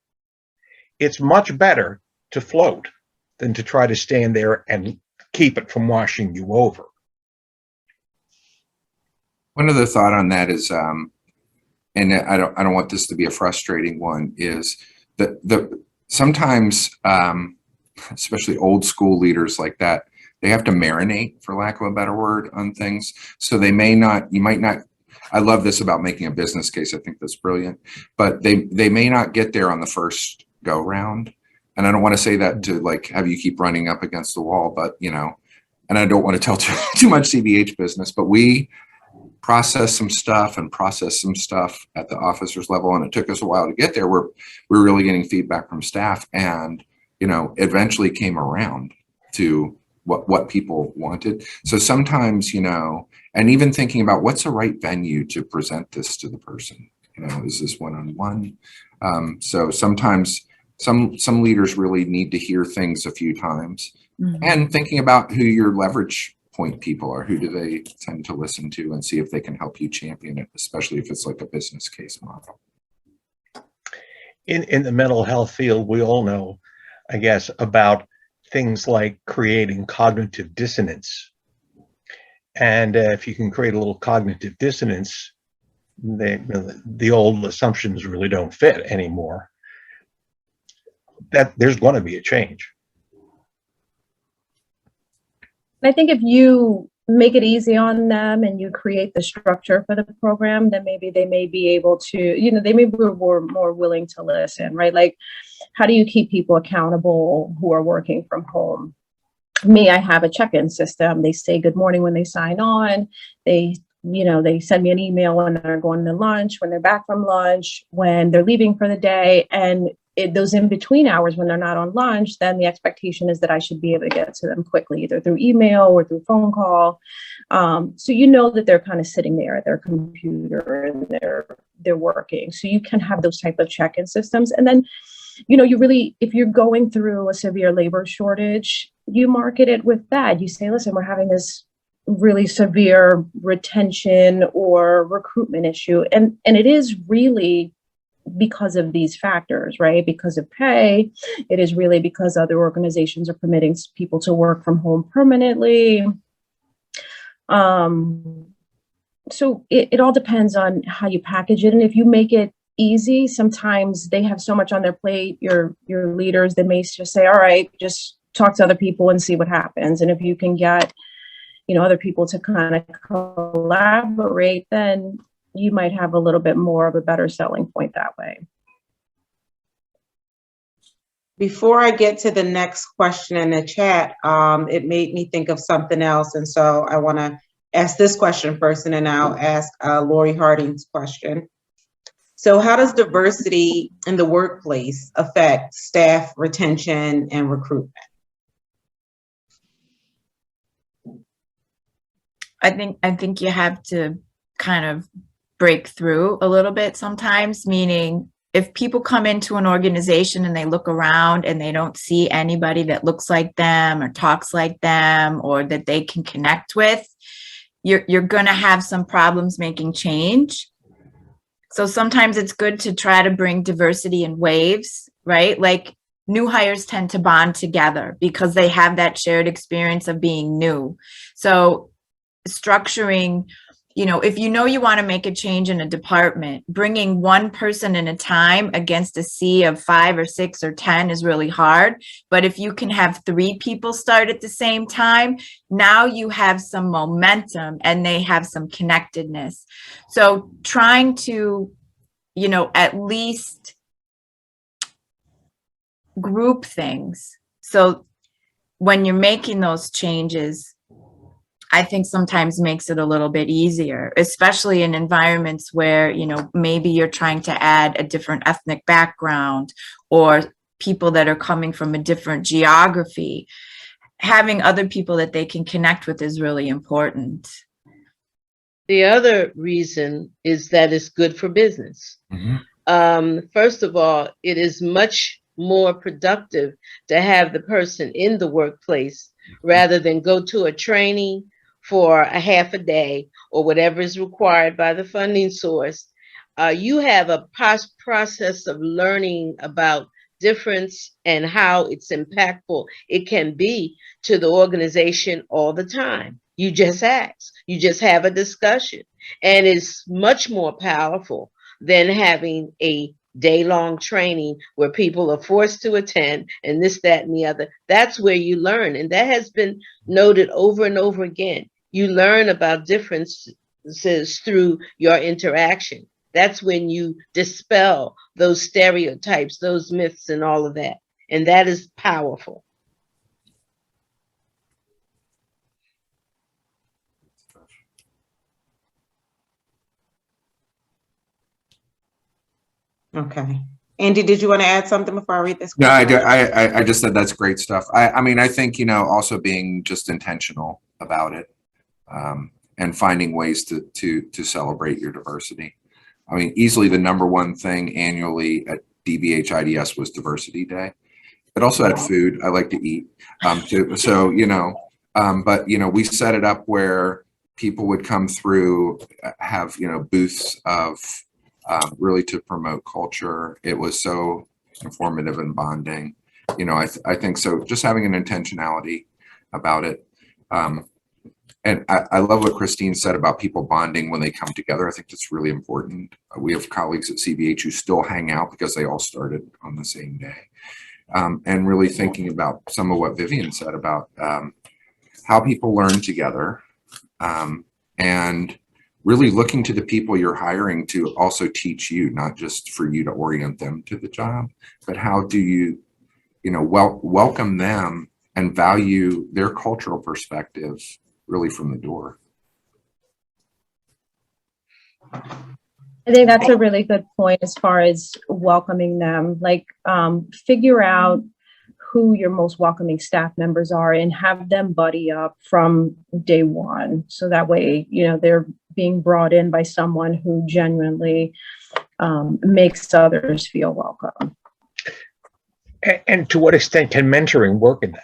it's much better to float than to try to stand there and keep it from washing you over. One other thought on that is, and I don't want this to be a frustrating one, is that sometimes, especially old school leaders like that, they have to marinate, for lack of a better word, on things. So they may not, you might not, I love this about making a business case. I think that's brilliant, but they may not get there on the first go round. And I don't want to say that to like have you keep running up against the wall, but you know, and I don't want to tell too much CBH business, but we process some stuff at the officers level, and it took us a while to get there. We're really getting feedback from staff, and you know, eventually came around to what people wanted. So sometimes, you know, and even thinking about what's the right venue to present this to the person. You know, is this one-on-one? So sometimes some leaders really need to hear things a few times, and thinking about who your leverage point people are, who do they tend to listen to, and see if they can help you champion it, especially if it's like a business case model. In the mental health field, we all know, I guess, about things like creating cognitive dissonance. And if you can create a little cognitive dissonance, the old assumptions really don't fit anymore. That there's going to be a change. I think if you make it easy on them and you create the structure for the program, then maybe they may be able to, you know, they may be more willing to listen, right? Like, how do you keep people accountable who are working from home? Me, I have a check-in system. They say good morning when they sign on. They, you know, they send me an email when they're going to lunch, when they're back from lunch, when they're leaving for the day. And those in between hours when they're not on lunch, then the expectation is that I should be able to get to them quickly, either through email or through phone call. So you know that they're kind of sitting there at their computer and they're working. So you can have those type of check-in systems. And then, you know, you really, if you're going through a severe labor shortage, you market it with that. You say, listen, we're having this really severe retention or recruitment issue. And it is really because of these factors, right? Because of pay. It is really because other organizations are permitting people to work from home permanently. So it all depends on how you package it. And if you make it easy, sometimes they have so much on their plate, your leaders, they may just say, all right, just talk to other people and see what happens. And if you can get, you know, other people to kind of collaborate, then you might have a little bit more of a better selling point that way. Before I get to the next question in the chat, it made me think of something else. And so I want to ask this question first, and then I'll ask Lori Harding's question. So how does diversity in the workplace affect staff retention and recruitment? I think you have to kind of break through a little bit sometimes, meaning if people come into an organization and they look around and they don't see anybody that looks like them or talks like them or that they can connect with, you're going to have some problems making change. So sometimes it's good to try to bring diversity in waves, right? Like new hires tend to bond together because they have that shared experience of being new. So structuring, you know, if you know you want to make a change in a department, bringing one person at a time against a sea of 5 or 6 or 10 is really hard. But if you can have 3 people start at the same time, now you have some momentum and they have some connectedness. So trying to, you know, at least group things. So when you're making those changes, I think sometimes makes it a little bit easier, especially in environments where, you know, maybe you're trying to add a different ethnic background or people that are coming from a different geography. Having other people that they can connect with is really important. The other reason is that it's good for business. First of all, it is much more productive to have the person in the workplace rather than go to a training for a half a day or whatever is required by the funding source. You have a process of learning about difference and how it's impactful it can be to the organization all the time. You just ask, you just have a discussion, and it's much more powerful than having a day-long training where people are forced to attend and this, that, and the other. That's where you learn, and that has been noted over and over again. You learn about differences through your interaction. That's when you dispel those stereotypes, those myths, and all of that. And that is powerful. Okay. Andy, did you want to add something before I read this No, question? I just said that's great stuff. I mean, I think, you know, also being just intentional about it, and finding ways to celebrate your diversity. I mean, easily the #1 thing annually at DBH IDS was Diversity Day. It also had food. I like to eat. So, you know, but, you know, we set it up where people would come through, have, you know, booths of really to promote culture. It was so informative and bonding. You know, I think so. Just having an intentionality about it. And I love what Christine said about people bonding when they come together. I think that's really important. We have colleagues at CBH who still hang out because they all started on the same day. And really thinking about some of what Vivian said about how people learn together, and really looking to the people you're hiring to also teach you, not just for you to orient them to the job, but how do you, you know, welcome them and value their cultural perspectives really from the door. I think that's a really good point as far as welcoming them. Like, figure out who your most welcoming staff members are and have them buddy up from day one. So that way, you know, they're being brought in by someone who genuinely makes others feel welcome. And to what extent can mentoring work in that?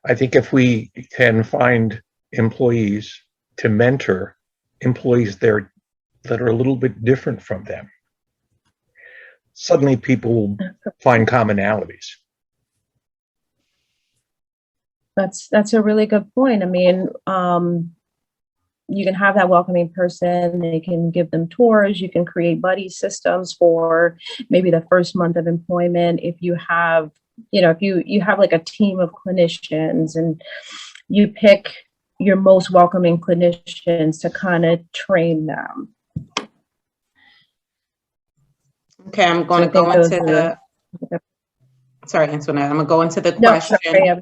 I think if we can find employees to mentor employees there that are a little bit different from them, suddenly people will find commonalities. That's a really good point. I mean, you can have that welcoming person, they can give them tours, you can create buddy systems for maybe the first month of employment. If you have, you know, if you have like a team of clinicians and you pick your most welcoming clinicians to kind of train them. Okay, I'm going to go into the, sorry, Antoinette, I'm going to go into the question. Sorry,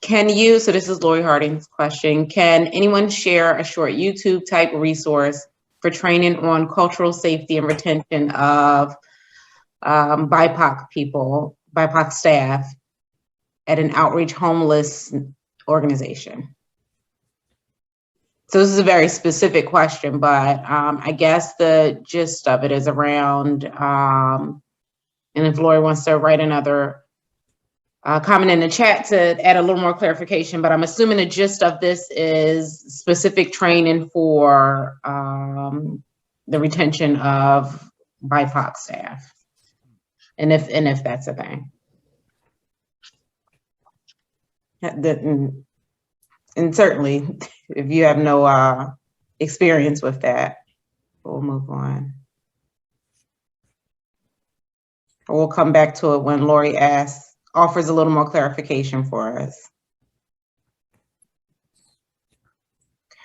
Can you, so this is Lori Harding's question, can anyone share a short YouTube type resource for training on cultural safety and retention of BIPOC people, BIPOC staff at an outreach homeless organization? So this is a very specific question, but I guess the gist of it is around, and if Lori wants to write another comment in the chat to add a little more clarification, but I'm assuming the gist of this is specific training for the retention of BIPOC staff. And if that's a thing. And certainly, if you have no experience with that, we'll move on. We'll come back to it when Lori offers a little more clarification for us.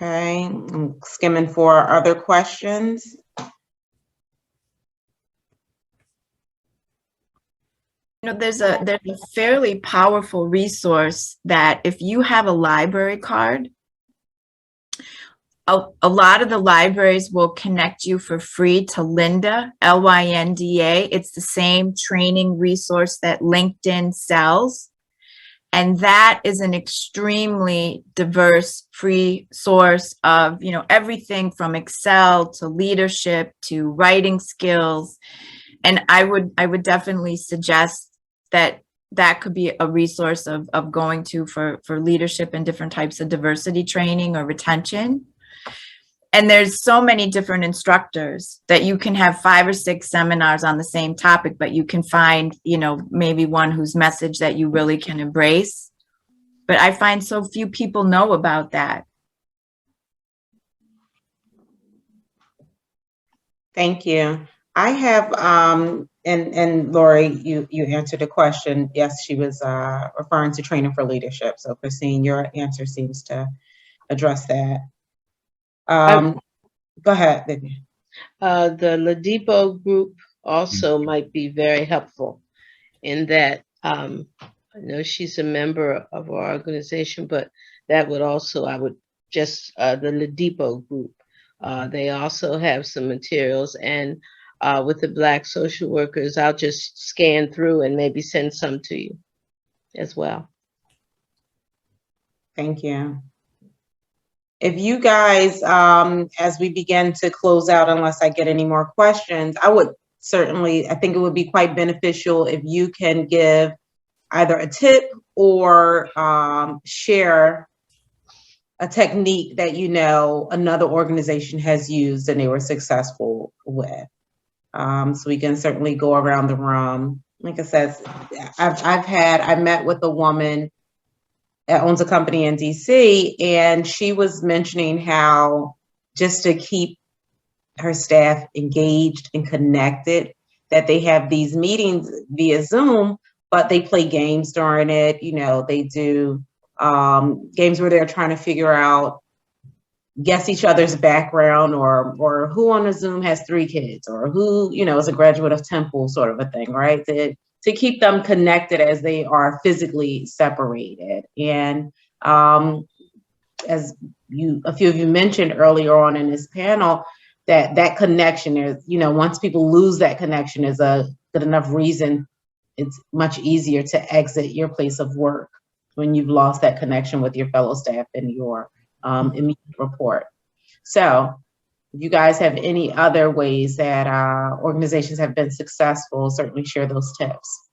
Okay, I'm skimming for other questions. there's a fairly powerful resource that if you have a library card, a lot of the libraries will connect you for free to Lynda, Lynda. It's the same training resource that LinkedIn sells. And that is an extremely diverse free source of, everything from Excel to leadership to writing skills. And I would definitely suggest that could be a resource of going to for leadership and different types of diversity training or retention. And there's so many different instructors that you can have 5 or 6 seminars on the same topic, but you can find, maybe one whose message that you really can embrace. But I find so few people know about that. Thank you. I have, and Lori, you answered the question. Yes, she was referring to training for leadership. So Christine, your answer seems to address that. Go ahead, Vivian. The Ladipo group also might be very helpful in that I know she's a member of our organization, but that would also, the Ladipo group. They also have some materials, and with the Black social workers, I'll just scan through and maybe send some to you as well. Thank you. If you guys, as we begin to close out, unless I get any more questions, I think it would be quite beneficial if you can give either a tip or share a technique that another organization has used and they were successful with. So we can certainly go around the room. Like I said, I met with a woman that owns a company in DC, and she was mentioning how just to keep her staff engaged and connected, that they have these meetings via Zoom, but they play games during it. They do games where they're trying to figure out, guess each other's background, or who on the Zoom has 3 kids, or who, is a graduate of Temple, sort of a thing, right? To keep them connected as they are physically separated. And as a few of you mentioned earlier on in this panel, that connection is, once people lose that connection is a good enough reason, it's much easier to exit your place of work when you've lost that connection with your fellow staff and your immediate report. So if you guys have any other ways that organizations have been successful, certainly share those tips.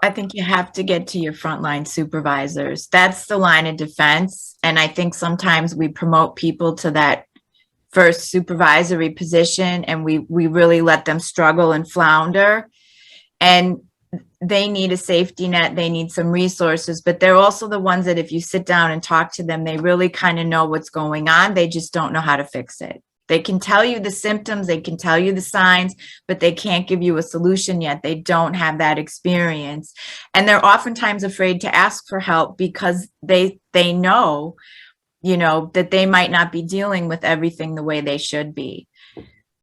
I think you have to get to your frontline supervisors. That's the line of defense. And I think sometimes we promote people to that first supervisory position and we really let them struggle and flounder. And they need a safety net, they need some resources, but they're also the ones that if you sit down and talk to them, they really kind of know what's going on. They just don't know how to fix it. They can tell you the symptoms, they can tell you the signs, but they can't give you a solution yet. They don't have that experience. And they're oftentimes afraid to ask for help because they know, that they might not be dealing with everything the way they should be.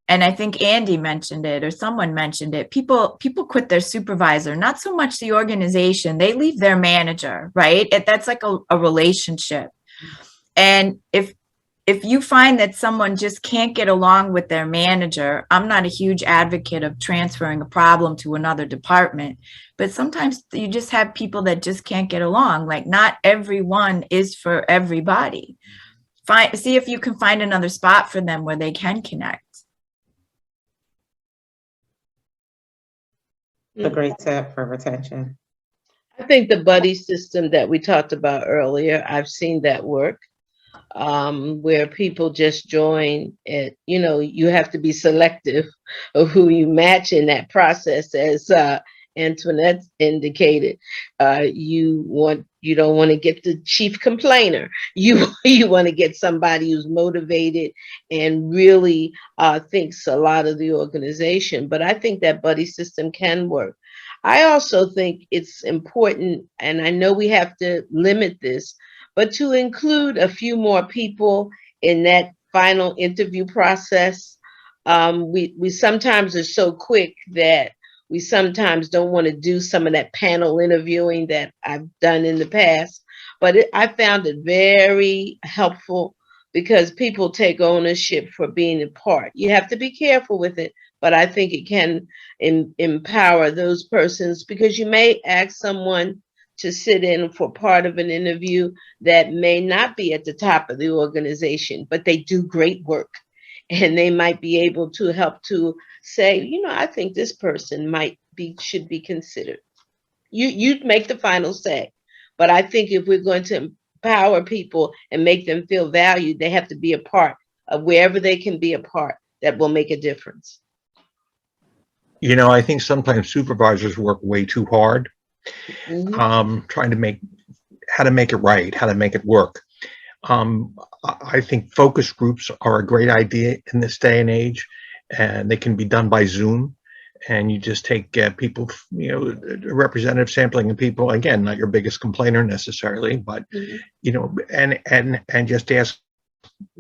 And I think Andy mentioned it, or someone mentioned it. People quit their supervisor, not so much the organization. They leave their manager, right? That's like a relationship. And if you find that someone just can't get along with their manager, I'm not a huge advocate of transferring a problem to another department, but sometimes you just have people that just can't get along. Like not everyone is for everybody. See if you can find another spot for them where they can connect. A great tip for retention. I think the buddy system that we talked about earlier, I've seen that work, where people just join it. You have to be selective of who you match in that process, as Antoinette indicated. You don't want to get the chief complainer. You want to get somebody who's motivated and really thinks a lot of the organization. But I think that buddy system can work. I also think it's important, and I know we have to limit this, but to include a few more people in that final interview process. We sometimes are so quick that We sometimes don't want to do some of that panel interviewing that I've done in the past, but I found it very helpful because people take ownership for being a part. You have to be careful with it, but I think it can empower those persons, because you may ask someone to sit in for part of an interview that may not be at the top of the organization, but they do great work. And they might be able to help to say, I think this person should be considered. You make the final say. But I think if we're going to empower people and make them feel valued, they have to be a part of wherever they can be a part that will make a difference. I think sometimes supervisors work way too hard, trying to how to make it right, how to make it work. I think focus groups are a great idea in this day and age, and they can be done by Zoom. And you just take people, representative sampling of people. Again, not your biggest complainer necessarily, but and just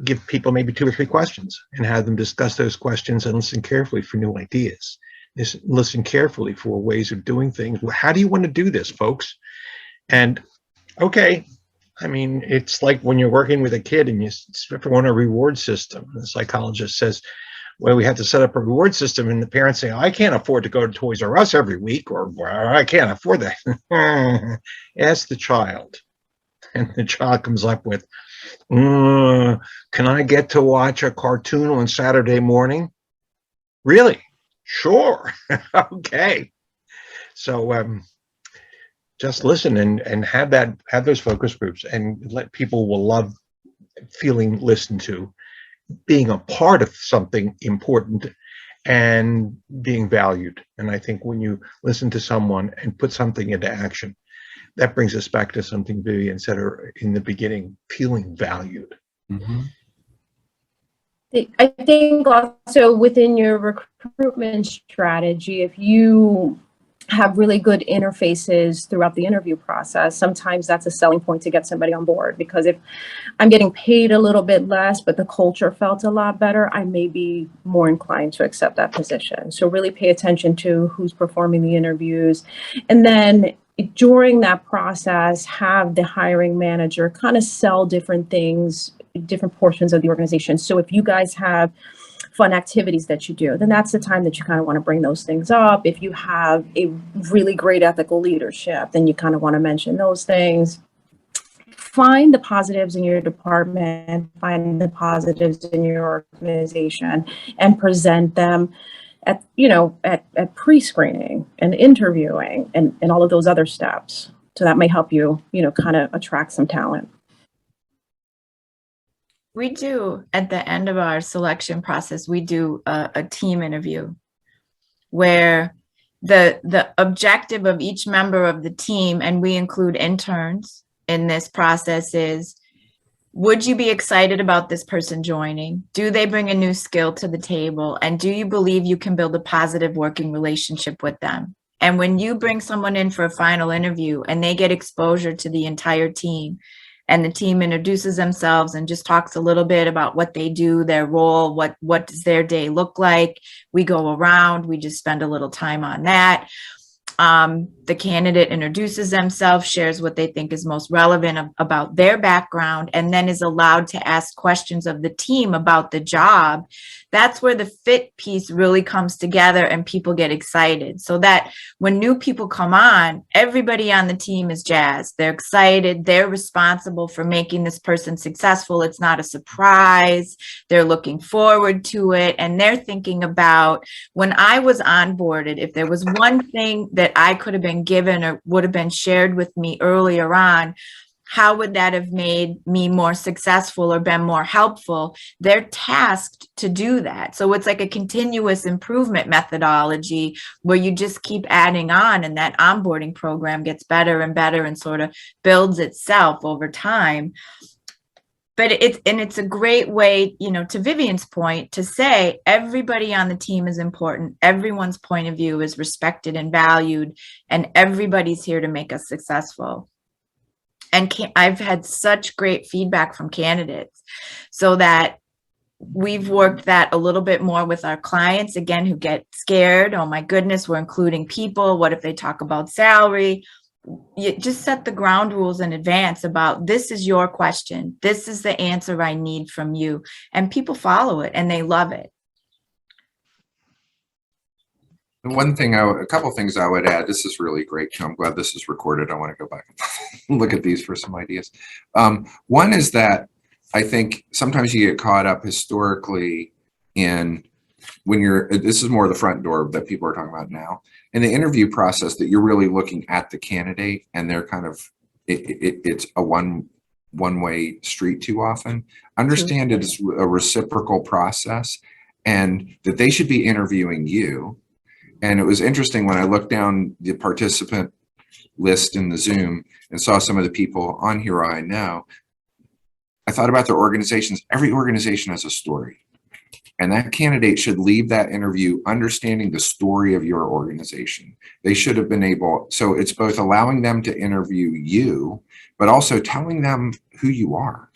give people maybe 2 or 3 questions and have them discuss those questions and listen carefully for new ideas. Listen carefully for ways of doing things. How do you want to do this, folks? And okay. I mean, it's like when you're working with a kid and you want a reward system. The psychologist says, well, we have to set up a reward system, and the parents say, I can't afford to go to Toys R Us every week, or well, I can't afford that. Ask the child. And the child comes up with, can I get to watch a cartoon on Saturday morning? Really? Sure. Okay. So, just listen and have those focus groups, and people will love feeling listened to, being a part of something important and being valued. And I think when you listen to someone and put something into action, that brings us back to something Vivian said in the beginning, feeling valued. I think also within your recruitment strategy, if you have really good interfaces throughout the interview process, sometimes that's a selling point to get somebody on board. Because if I'm getting paid a little bit less, but the culture felt a lot better, I may be more inclined to accept that position. So really pay attention to who's performing the interviews. And then during that process, have the hiring manager kind of sell different things, different portions of the organization. So if you guys have fun activities that you do, then that's the time that you kind of want to bring those things up. If you have a really great ethical leadership, then you kind of want to mention those things. Find the positives in your department, find the positives in your organization, and present them at pre-screening and interviewing and all of those other steps. So that may help you, kind of attract some talent. We do, at the end of our selection process, we do a team interview where the objective of each member of the team, and we include interns in this process, is, would you be excited about this person joining? Do they bring a new skill to the table? And do you believe you can build a positive working relationship with them? And when you bring someone in for a final interview and they get exposure to the entire team, and the team introduces themselves and just talks a little bit about what they do, their role, what does their day look like. We go around, we just spend a little time on that. The candidate introduces themselves, shares what they think is most relevant about their background, and then is allowed to ask questions of the team about the job. That's where the fit piece really comes together and people get excited. So that when new people come on, everybody on the team is jazzed. They're excited. They're responsible for making this person successful. It's not a surprise. They're looking forward to it. And they're thinking about, when I was onboarded, if there was one thing that I could have been given or would have been shared with me earlier on, how would that have made me more successful or been more helpful? They're tasked to do that. So it's like a continuous improvement methodology where you just keep adding on, and that onboarding program gets better and better and sort of builds itself over time. But it's a great way, to Vivian's point, to say everybody on the team is important. Everyone's point of view is respected and valued, and everybody's here to make us successful. And I've had such great feedback from candidates, so that we've worked that a little bit more with our clients, again, who get scared. Oh my goodness, we're including people. What if they talk about salary? You just set the ground rules in advance about, this is your question. This is the answer I need from you. And people follow it and they love it. And one thing, a couple things I would add, this is really great too. I'm glad this is recorded. I want to go back and look at these for some ideas. One is that I think sometimes you get caught up historically in when this is more the front door that people are talking about now, in the interview process, that you're really looking at the candidate and they're kind of, it's a one-way street too often. Understand it is a reciprocal process and that they should be interviewing you. And it was interesting when I looked down the participant list in the Zoom and saw some of the people on here I know, I thought about their organizations. Every organization has a story. And that candidate should leave that interview understanding the story of your organization. They should have been able, so it's both allowing them to interview you, but also telling them who you are.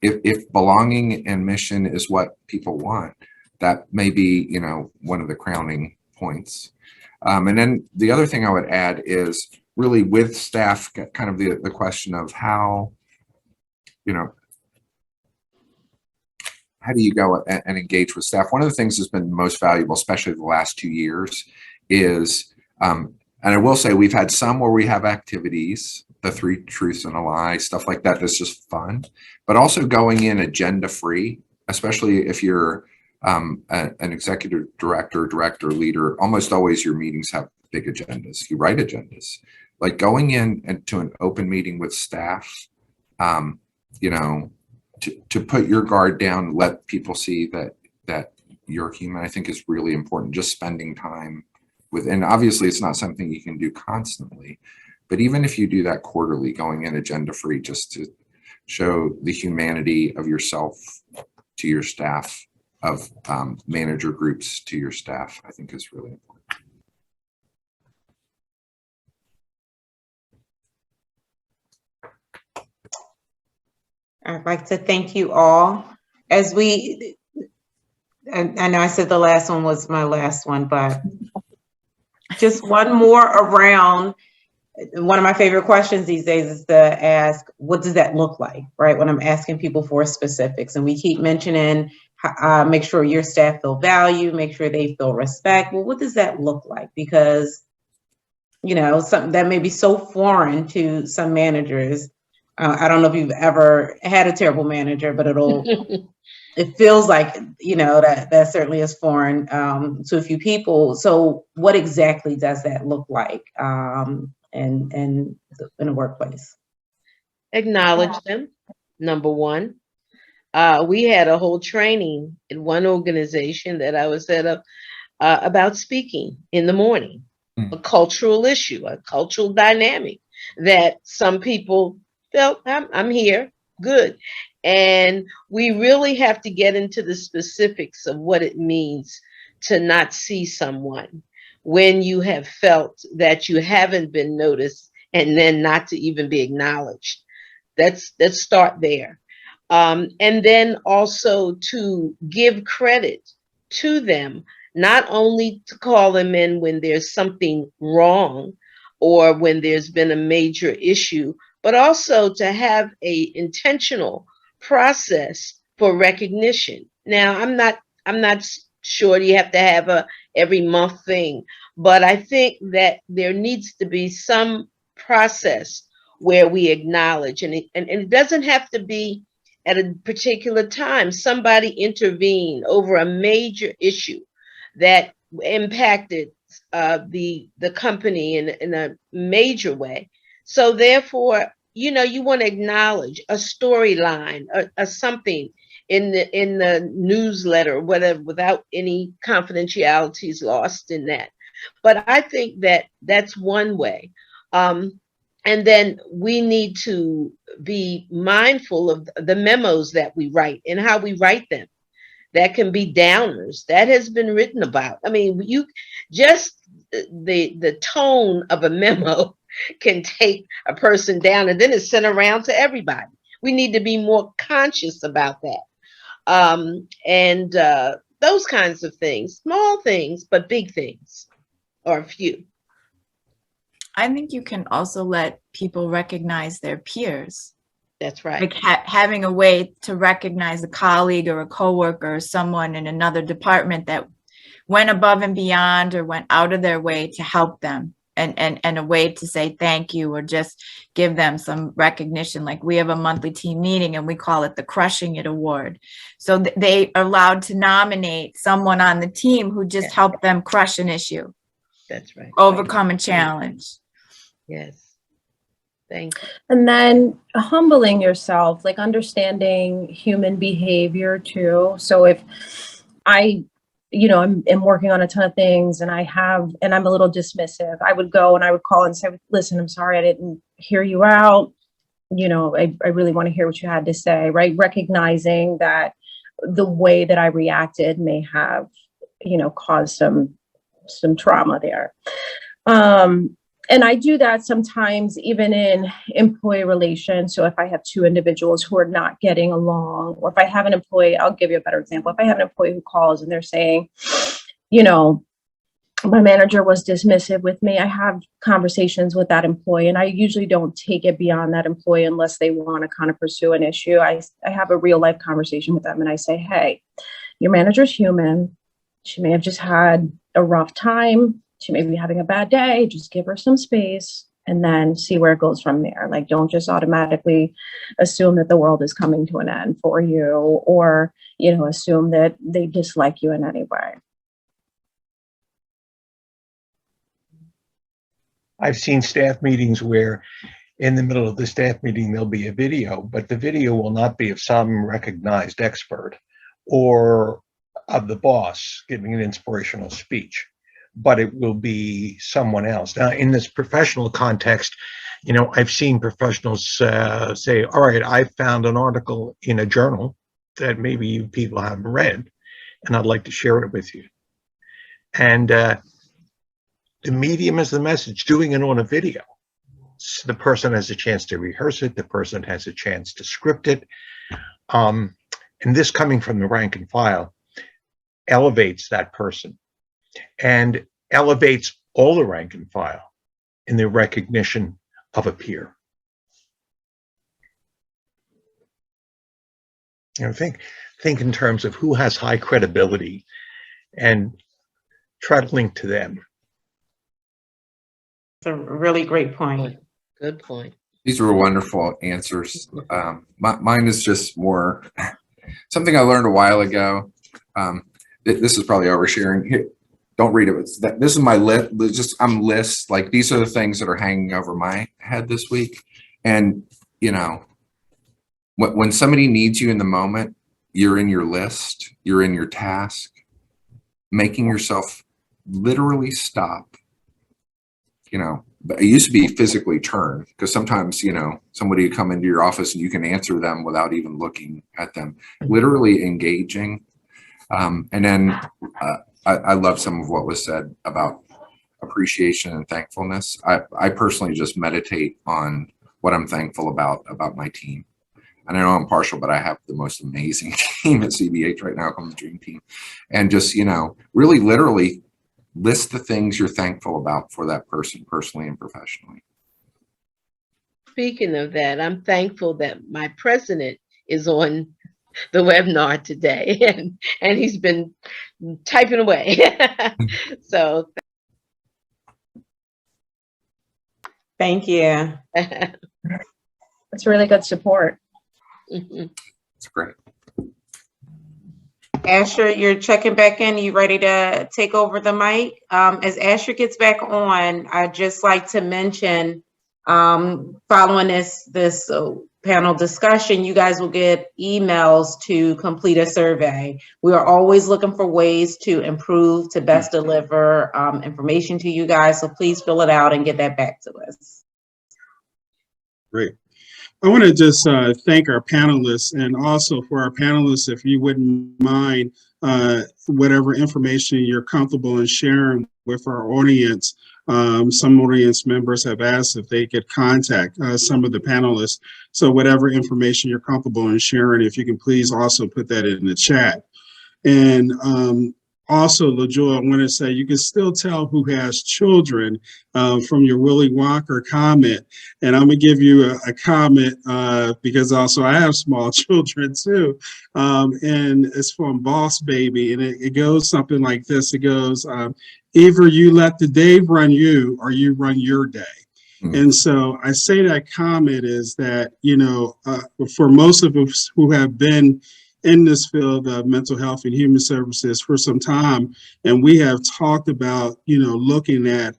If belonging and mission is what people want, that may be, you know, one of the crowning points. And then the other thing I would add is really with staff, kind of the question of how, you know, how do you go and engage with staff? One of the things that's been most valuable, especially the last 2 years, is, and I will say we've had some where we have activities, the 3 truths and a lie, stuff like that, that's just fun, but also going in agenda free, especially if you're an executive director, leader. Almost always your meetings have big agendas. You write agendas. Like going in and to an open meeting with staff, you know, to put your guard down, let people see that you're human, I think is really important. Just spending time with, and obviously it's not something you can do constantly, but even if you do that quarterly, going in agenda free, just to show the humanity of yourself to your staff, of manager groups to your staff, I think is really important. I'd like to thank you all. As we, I know I said the last one was my last one, but just one more around. One of my favorite questions these days is to ask, what does that look like, right? When I'm asking people for specifics, and we keep mentioning, make sure your staff feel valued, make sure they feel respect. Well, what does that look like? Because, you know, something that may be so foreign to some managers. I don't know if you've ever had a terrible manager, but it feels like, you know, that certainly is foreign to a few people. So what exactly does that look like in a workplace? Acknowledge them, number one. We had a whole training in one organization that I was set up about speaking in the morning, a cultural issue, a cultural dynamic that some people felt, I'm here, good. And we really have to get into the specifics of what it means to not see someone when you have felt that you haven't been noticed, and then not to even be acknowledged. Let's start there. And then also to give credit to them, not only to call them in when there's something wrong or when there's been a major issue, but also to have a intentional process for recognition. Now, I'm not sure you have to have a every month thing, but I think that there needs to be some process where we acknowledge, and it doesn't have to be at a particular time. Somebody intervened over a major issue that impacted the company in a major way. So therefore, you know, you want to acknowledge a storyline, a something in the newsletter, whatever, without any confidentialities lost in that. But I think that that's one way. And then we need to be mindful of the memos that we write and how we write them. That can be downers. That has been written about. I mean, you just the tone of a memo can take a person down, and then it's sent around to everybody. We need to be more conscious about that. and those kinds of things, small things, but big things, or a few. I think you can also let people recognize their peers. That's right. Like having a way to recognize a colleague or a coworker or someone in another department that went above and beyond or went out of their way to help them, and a way to say thank you or just give them some recognition. Like we have a monthly team meeting and we call it the Crushing It Award. So they are allowed to nominate someone on the team who just helped them crush an issue. That's right. Overcome a challenge. Yes. Thank you. And then humbling yourself, like understanding human behavior too. So if I'm working on a ton of things and I'm a little dismissive, I would go and I would call and say, listen, I'm sorry, I didn't hear you out. I really want to hear what you had to say, right? Recognizing that the way that I reacted may have, caused some trauma there. And I do that sometimes even in employee relations. So if I have two individuals who are not getting along, or if I have an employee, I'll give you a better example. If I have an employee who calls and they're saying, my manager was dismissive with me, I have conversations with that employee, and I usually don't take it beyond that employee unless they want to kind of pursue an issue. I have a real life conversation with them and I say, hey, your manager's human. She may have just had a rough time. She may be having a bad day. Just give her some space and then see where it goes from there. Like, don't just automatically assume that the world is coming to an end for you, or, assume that they dislike you in any way. I've seen staff meetings where in the middle of the staff meeting, there'll be a video, but the video will not be of some recognized expert or of the boss giving an inspirational speech, but it will be someone else. Now, in this professional context, I've seen professionals say, all right, I found an article in a journal that maybe you people haven't read, and I'd like to share it with you. And the medium is the message. Doing it on a video, so the person has a chance to rehearse it, the person has a chance to script it. And this, coming from the rank and file, elevates that person and elevates all the rank and file in the recognition of a peer. Think in terms of who has high credibility and try to link to them. It's a really great point. Good point. These were wonderful answers. Mine is just more something I learned a while ago. This is probably oversharing. Here, don't read it. This is my list. I'm lists. Like, these are the things that are hanging over my head this week. And, when somebody needs you in the moment, you're in your list, you're in your task, making yourself literally stop. It used to be physically turn, because sometimes, somebody would come into your office and you can answer them without even looking at them, literally engaging. And then I love some of what was said about appreciation and thankfulness. I personally just meditate on what I'm thankful about my team. And I know I'm partial, but I have the most amazing team at CBH right now, called the Dream Team. And just, really literally list the things you're thankful about for that person, personally and professionally. Speaking of that, I'm thankful that my president is on the webinar today, and he's been typing away. So Thank you. It's really good support. It's great. Asher, you're checking back in. You ready to take over the mic? As Asher gets back on, I'd just like to mention, following this panel discussion, you guys will get emails to complete a survey. We are always looking for ways to improve, to best deliver information to you guys. So please fill it out and get that back to us. Great. I want to just thank our panelists, and also for our panelists, if you wouldn't mind, whatever information you're comfortable in sharing with our audience, Some audience members have asked if they could contact some of the panelists. So whatever information you're comfortable in sharing, if you can please also put that in the chat. And also, LaJoy, I want to say you can still tell who has children from your Willy Wonka comment. And I'm going to give you a comment because also I have small children too. And it's from Boss Baby. And it goes something like this. It goes, either you let the day run you or you run your day. And so I say that comment is that, you know, for most of us who have been in this field of mental health and human services for some time, and we have talked about, you know, looking at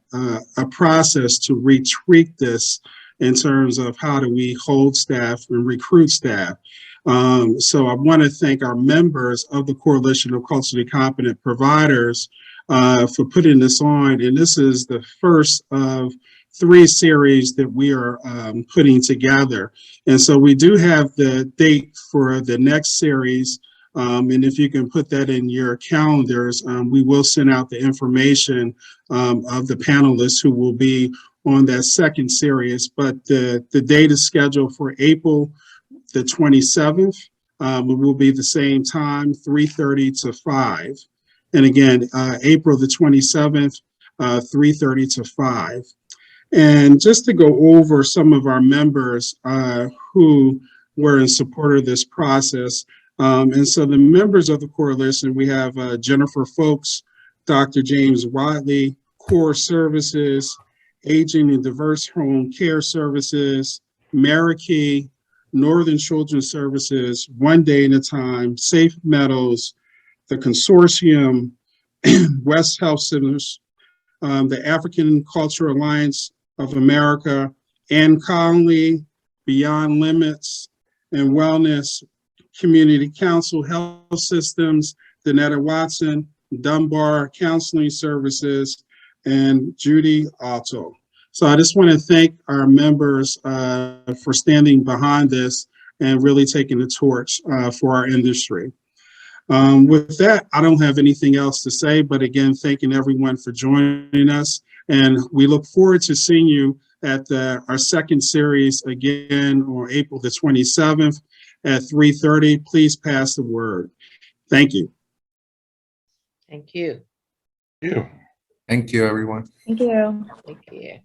a process to retreat this in terms of how do we hold staff and recruit staff. So I want to thank our members of the Coalition of Culturally Competent Providers for putting this on. And this is the first of 3 series that we are putting together. And so we do have the date for the next series. And if you can put that in your calendars, we will send out the information of the panelists who will be on that second series. But the date is scheduled for April the 27th. It will be the same time, 3:30 to 5. And again, April the 27th, 3:30 to 5. And just to go over some of our members who were in support of this process. And so the members of the coalition, we have Jennifer Folks, Dr. James Wadley, Core Services, Aging and Diverse Home Care Services, Marikey, Northern Children's Services, One Day at a Time, Safe Meadows, the Consortium, West Health Centers, the African Cultural Alliance of America, Ann Conley, Beyond Limits and Wellness, Community Council Health Systems, Danetta Watson, Dunbar Counseling Services, and Judy Otto. So I just want to thank our members for standing behind this and really taking the torch for our industry. With that, I don't have anything else to say, but again, thanking everyone for joining us. And we look forward to seeing you at our second series again on April the 27th at 3:30. Please pass the word. Thank you. Thank you. Thank you, everyone. Thank you. Take care.